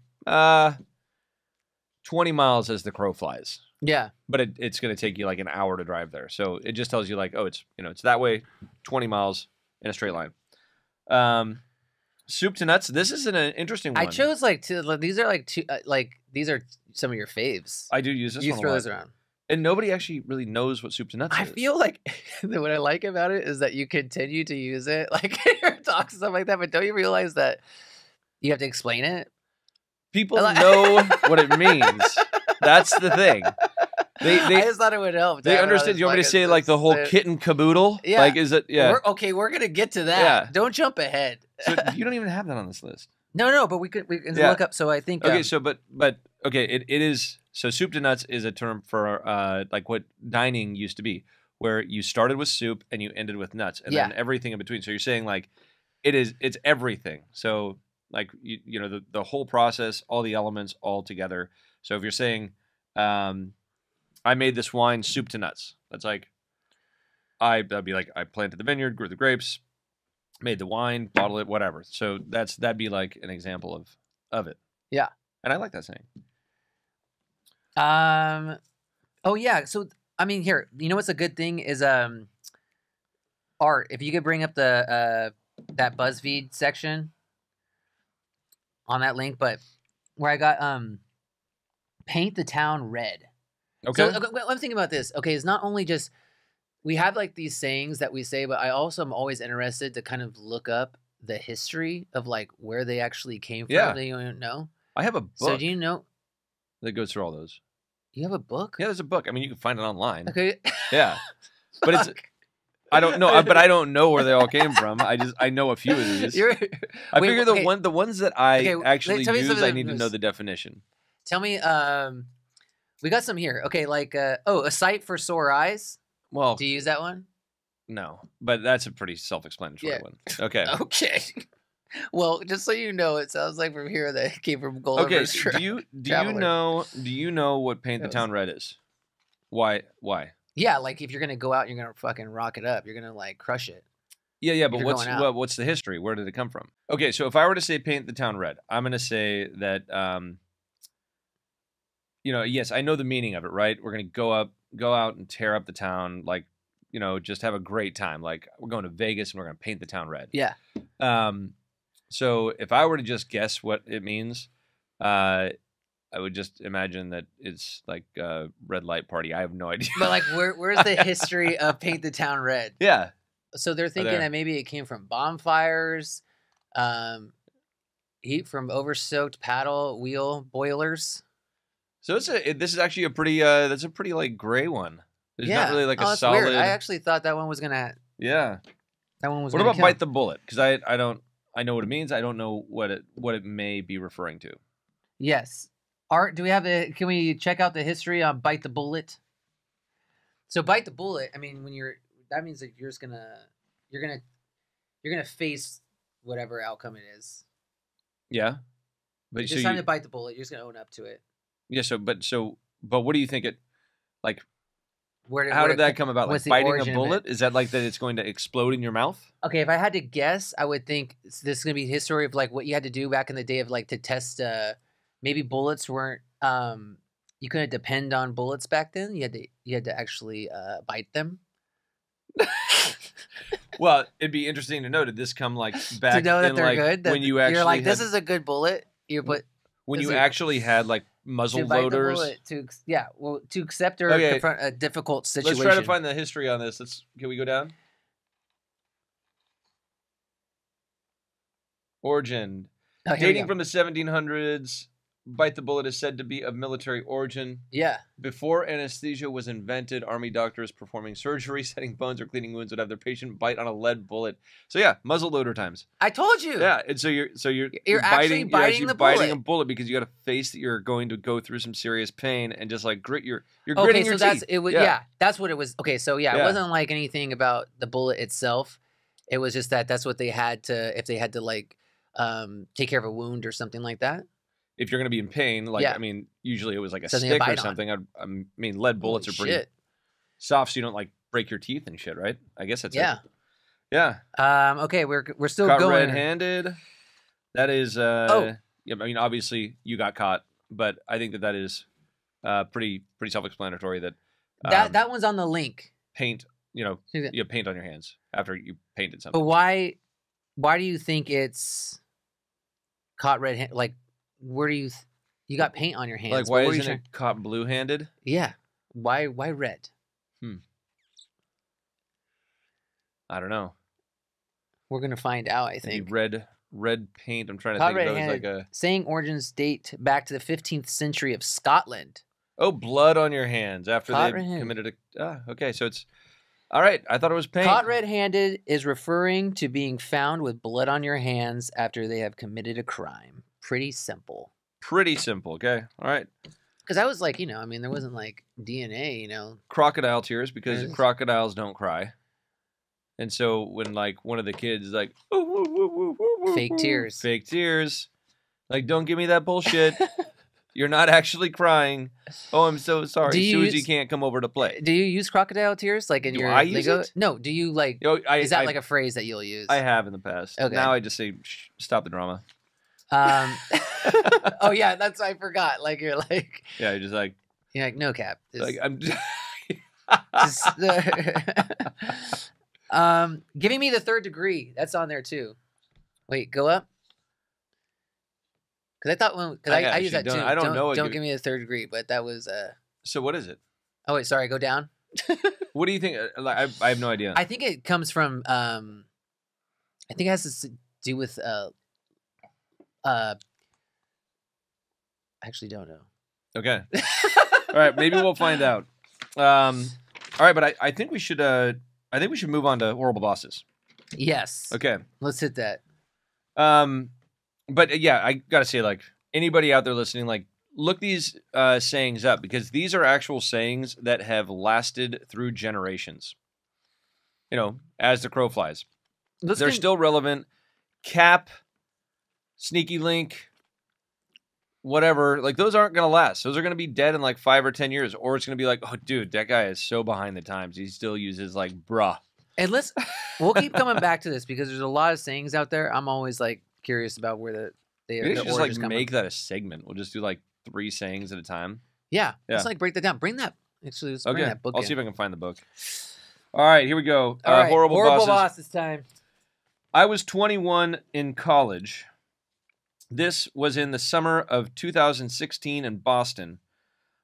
20 miles as the crow flies. Yeah. But it's gonna take you like an hour to drive there. So it just tells you like, oh, it's it's that way, 20 miles in a straight line. Soup to nuts. This is an interesting one. I chose these are like two these are some of your faves. I do use this. You throw those around, and nobody actually really knows what soup to nuts is. I feel like what I like about it is that you continue to use it like in your talks and stuff like that, but don't you realize that you have to explain it? People know what it means. That's the thing. I just thought it would help. They understand. You want me to say like the whole kit and caboodle? Yeah. Like, is it? Yeah. We're gonna get to that. Yeah. Don't jump ahead. So you don't even have that on this list. No, but we can look up. So I think. Okay, it is. So soup to nuts is a term for like what dining used to be, where you started with soup and you ended with nuts, and then everything in between. So you're saying like, it's everything. So like the whole process, all the elements, all together. So if you're saying, I made this wine soup to nuts. That's like, that'd be like I planted the vineyard, grew the grapes, made the wine, bottled it, whatever. So that'd be like an example of it. Yeah, and I like that saying. Oh yeah. So I mean, here, what's a good thing is Art. If you could bring up the that BuzzFeed section on that link, but where I got paint the town red. Okay. So I'm thinking about this. Okay, it's not only just we have like these sayings that we say, but I also am always interested to kind of look up the history of like where they actually came from. Yeah. That you don't know. I have a book. So do you know? That goes through all those. You have a book? Yeah, there's a book. I mean, you can find it online. Okay. Yeah, but it's. I don't know, but I don't know where they all came from. I know a few of these. I figure the ones that I actually use, I need to know the definition. Tell me, we got some here. Okay, like a sight for sore eyes. Well, do you use that one? No, but that's a pretty self-explanatory one. Okay. Okay. Well, just so you know, it sounds like from here that it came from Gold. Okay, so do you know what paint the town red is? Why? Yeah, like if you're gonna go out, and you're gonna fucking rock it up. You're gonna like crush it. Yeah, but you're going out. what's the history? Where did it come from? Okay, so if I were to say paint the town red, I'm gonna say that yes, I know the meaning of it, right? We're gonna go out and tear up the town, like, just have a great time. Like we're going to Vegas and we're gonna paint the town red. Yeah. So if I were to just guess what it means, I would just imagine that it's like a red light party. I have no idea. But like, where's the history of paint the town red? Yeah. So they're thinking that maybe it came from bonfires, heat from oversoaked paddle wheel boilers. So this is actually a pretty that's a pretty like gray one. There's not really like a that's solid. Weird. I actually thought that one was gonna. Yeah. That one was. What gonna about kill. bite the bullet? Because I know what it means. I don't know what it may be referring to. Yes. Art, do we have a? Can we check out the history on bite the bullet? So bite the bullet. I mean, that means that you're gonna face whatever outcome it is. Yeah. But It's time to bite the bullet. You're just gonna own up to it. Yeah. But what do you think it like? How did that come about? Like the biting a bullet? Is that like that it's going to explode in your mouth? Okay, if I had to guess, I would think this is gonna be history of like what you had to do back in the day of like to test. Maybe bullets weren't. You couldn't depend on bullets back then. You had to actually bite them. Well, it'd be interesting to know. Did this come like back to know that in, they're like, good? That when you actually you're like, this is a good bullet. When you actually had like muzzle loaders to accept or confront a difficult situation. Let's try to find the history on this. Can we go down? Origin. Dating from the 1700s, bite the bullet is said to be of military origin. Yeah. Before anesthesia was invented, army doctors performing surgery, setting bones, or cleaning wounds would have their patient bite on a lead bullet. So yeah, muzzle loader times. I told you. Yeah, and so you're actually biting a bullet because you got to face that you're going to go through some serious pain and just like gritting your teeth. That's what it was. Okay, so it wasn't like anything about the bullet itself. It was just that's what they had to, if they had to like take care of a wound or something like that. If you're going to be in pain, I mean, usually it was like a stick or something. I mean, lead bullets are pretty soft, so you don't like break your teeth and shit, right? I guess that's it. Yeah. Okay, we're still caught going. Red-handed. That is. Yeah, I mean, obviously you got caught, but I think that is pretty self-explanatory. That one's on the link. Paint. You have paint on your hands after you painted something. But why do you think it's caught red-handed? Like, where do you got paint on your hands? Like, why isn't it caught blue-handed? Yeah. Why red? I don't know. We're gonna find out, I think. Maybe red paint. I'm trying to think of those like a saying origins date back to the 15th century of Scotland. Oh, blood on your hands after they committed okay, so it's all right. I thought it was paint. Caught red-handed is referring to being found with blood on your hands after they have committed a crime. Pretty simple. Pretty simple, okay. All right. Because I was like, I mean, there wasn't like DNA, Crocodile tears, because crocodiles don't cry. And so when like one of the kids is like, fake tears, like, don't give me that bullshit. You're not actually crying. Oh, I'm so sorry. Susie can't come over to play. Do you use crocodile tears like in your Lego? No. Do you like? Is that like a phrase that you'll use? I have in the past. Okay. Now I just say, stop the drama. Oh yeah, I forgot. Like you're like. Yeah, you're like no cap. Like I'm. Giving me the third degree. That's on there too. Wait, go up. Because I thought I use that too. I don't know. Don't give me the third degree, but that was. So what is it? Oh wait, sorry. Go down. What do you think? I have no idea. I think it comes from. I think it has to do with. I actually don't know. Okay. All right. Maybe we'll find out. All right, but I think we should. I think we should move on to horrible bosses. Yes. Okay. Let's hit that. But yeah, I gotta say, like, anybody out there listening, like, look these sayings up, because these are actual sayings that have lasted through generations. As the crow flies. They're still relevant. Cap, Sneaky Link, whatever. Like, those aren't going to last. Those are going to be dead in like 5 or 10 years. Or it's going to be like, oh, dude, that guy is so behind the times. He still uses like bruh. And we'll keep coming back to this because there's a lot of sayings out there. I'm always like curious about where We the should just like come make from. that a segment. We'll just do like 3 sayings at a time. Yeah. Yeah. Let's like break that down. Bring that. Actually, let's bring that book I'll in. see if I can find the book. All right, here we go. All right, horrible bosses. bosses time. I was 21 in college. This was in the summer of 2016 in Boston.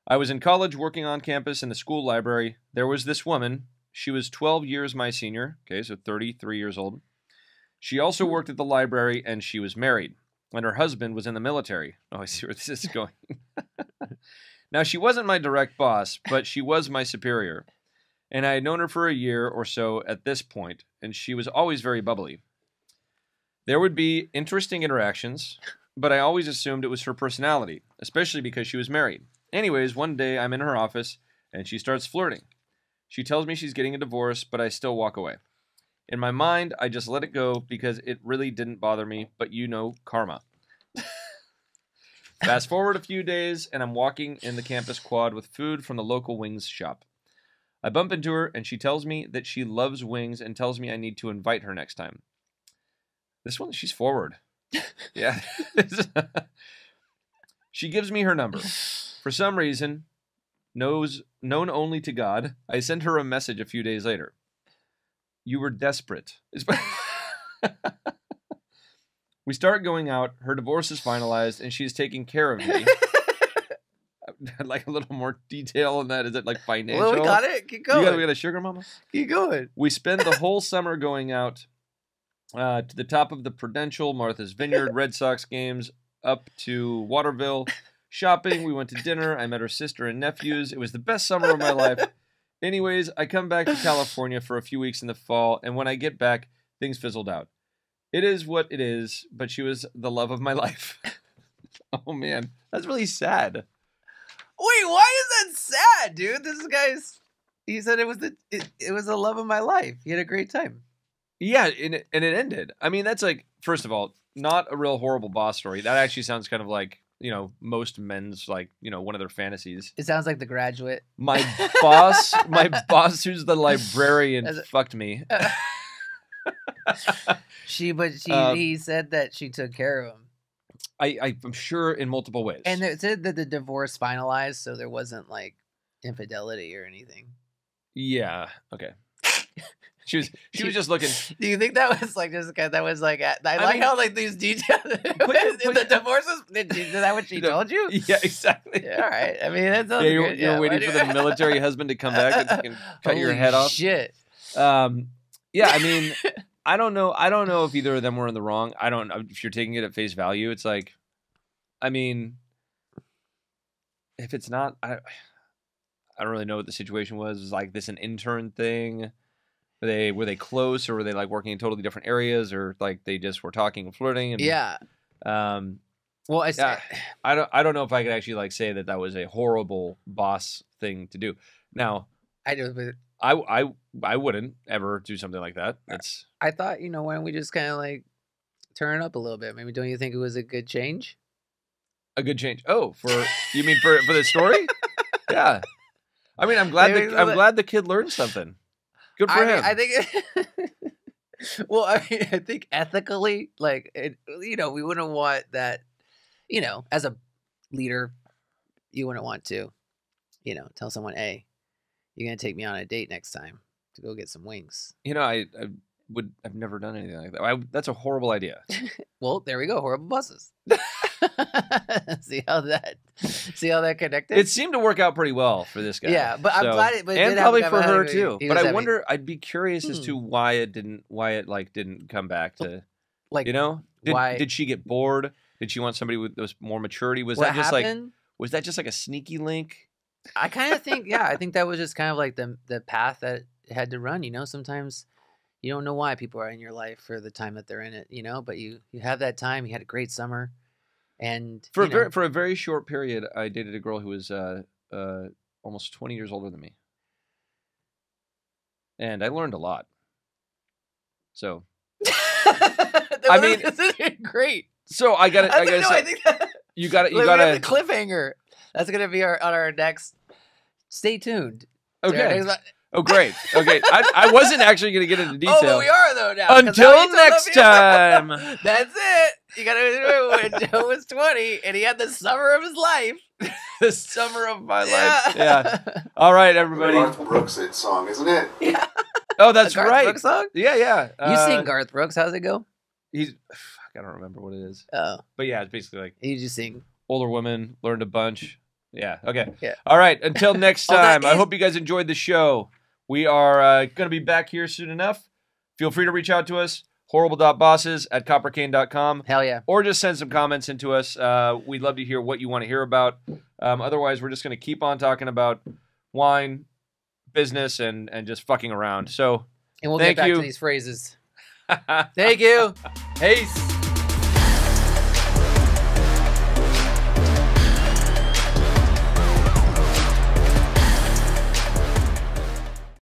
I was in college working on campus in the school library. There was this woman. She was 12 years my senior. Okay, so 33 years old. She also worked at the library, and she was married. And her husband was in the military. Oh, I see where this is going. Now, she wasn't my direct boss, but she was my superior. And I had known her for a year or so at this point, and she was always very bubbly. There would be interesting interactions, but I always assumed it was her personality, especially because she was married. Anyways, one day I'm in her office, and she starts flirting. She tells me she's getting a divorce, but I still walk away. In my mind, I just let it go because it really didn't bother me, but you know, karma. Fast forward a few days, and I'm walking in the campus quad with food from the local wings shop. I bump into her, and she tells me that she loves wings and tells me I need to invite her next time. This one, she's forward. Yeah. She gives me her number. For some reason, known only to God, I send her a message a few days later. You were desperate. We start going out. Her divorce is finalized, and she's taking care of me. I'd like a little more detail on that. Is it like financial? Well, we got it. Keep going. We got a sugar mama? Keep going. We spend the whole summer going out to the top of the Prudential, Martha's Vineyard, Red Sox games, up to Waterville. Shopping, we went to dinner. I met her sister and nephews. It was the best summer of my life. Anyways, I come back to California for a few weeks in the fall, and when I get back, things fizzled out. It is what it is, but she was the love of my life. Oh, man. That's really sad. Wait, why is that sad, dude? He said it was the love of my life. He had a great time. Yeah, and it ended. I mean, that's like, first of all, not a real horrible boss story. That actually sounds kind of like, most men's, like, one of their fantasies. It sounds like The Graduate. My boss who's the librarian fucked me. He said that she took care of him. I'm sure in multiple ways. And it said that the divorce finalized, so there wasn't like infidelity or anything. Yeah. Okay. She was just looking. Do you think that was like just that was like I mean, how like these details the divorce was? Is that what she told you? Yeah, exactly. Yeah, all right. I mean, that's you're waiting for the military husband to come back and cut your head off. Shit. Yeah, I mean, I don't know if either of them were in the wrong. I don't know if you're taking it at face value. It's like, I mean, if it's not, I don't really know what the situation was. Was like this an intern thing? Were they close, or were they like working in totally different areas, or like they just were talking and flirting? And, yeah. Well, I don't know if I could actually like say that was a horrible boss thing to do. Now, I do, but I wouldn't ever do something like that. I thought, why don't we just kind of like turn it up a little bit? Maybe don't you think it was a good change? A good change. Oh, you mean for the story? Yeah. I mean, I'm glad the kid learned something. Good for him. I think. Well, I mean, I think ethically, like, we wouldn't want that. As a leader, you wouldn't want to, tell someone, "Hey, you're gonna take me on a date next time to go get some wings." I've never done anything like that. That's a horrible idea. Well, there we go. Horrible bosses. See how that connected? It seemed to work out pretty well for this guy. Yeah, but I'm glad it. But and probably for her too. But I wonder. I'd be curious as to why it didn't come back to, like, why did she get bored? Did she want somebody with more maturity? Was that just like a sneaky link? I kind of think, I think that was just kind of like the path that it had to run. Sometimes you don't know why people are in your life for the time that they're in it. But you have that time. You had a great summer. And for a very short period, I dated a girl who was almost 20 years older than me, and I learned a lot. So, I mean, this is great. So I got to say, You got to. You Look, got we have to. the cliffhanger. That's gonna be on our next. Stay tuned. Okay. Oh, great. Okay. I wasn't actually going to get into detail. Oh, but we are though now. Until next time. That's it. You gotta remember when Joe was 20 and he had the summer of his life. The summer of my life. Yeah. All right, everybody. Garth Brooks' song, isn't it? Yeah. Oh, that's Garth right. Brooks song? Yeah, yeah. You sing Garth Brooks? How's it go? He's. I don't remember what it is. Oh, But yeah, it's basically like you just sing. older women learned a bunch. Yeah. Okay. Yeah. All right. Until next Oh, that time. I is- hope you guys enjoyed the show. We are going to be back here soon enough. Feel free to reach out to us. horrible.bosses@coppercane.com. Hell yeah. Or just send some comments into us. We'd love to hear what you want to hear about. Otherwise, we're just going to keep on talking about wine, business, and just fucking around. So And we'll Thank get back you. to these phrases. Thank you. Peace.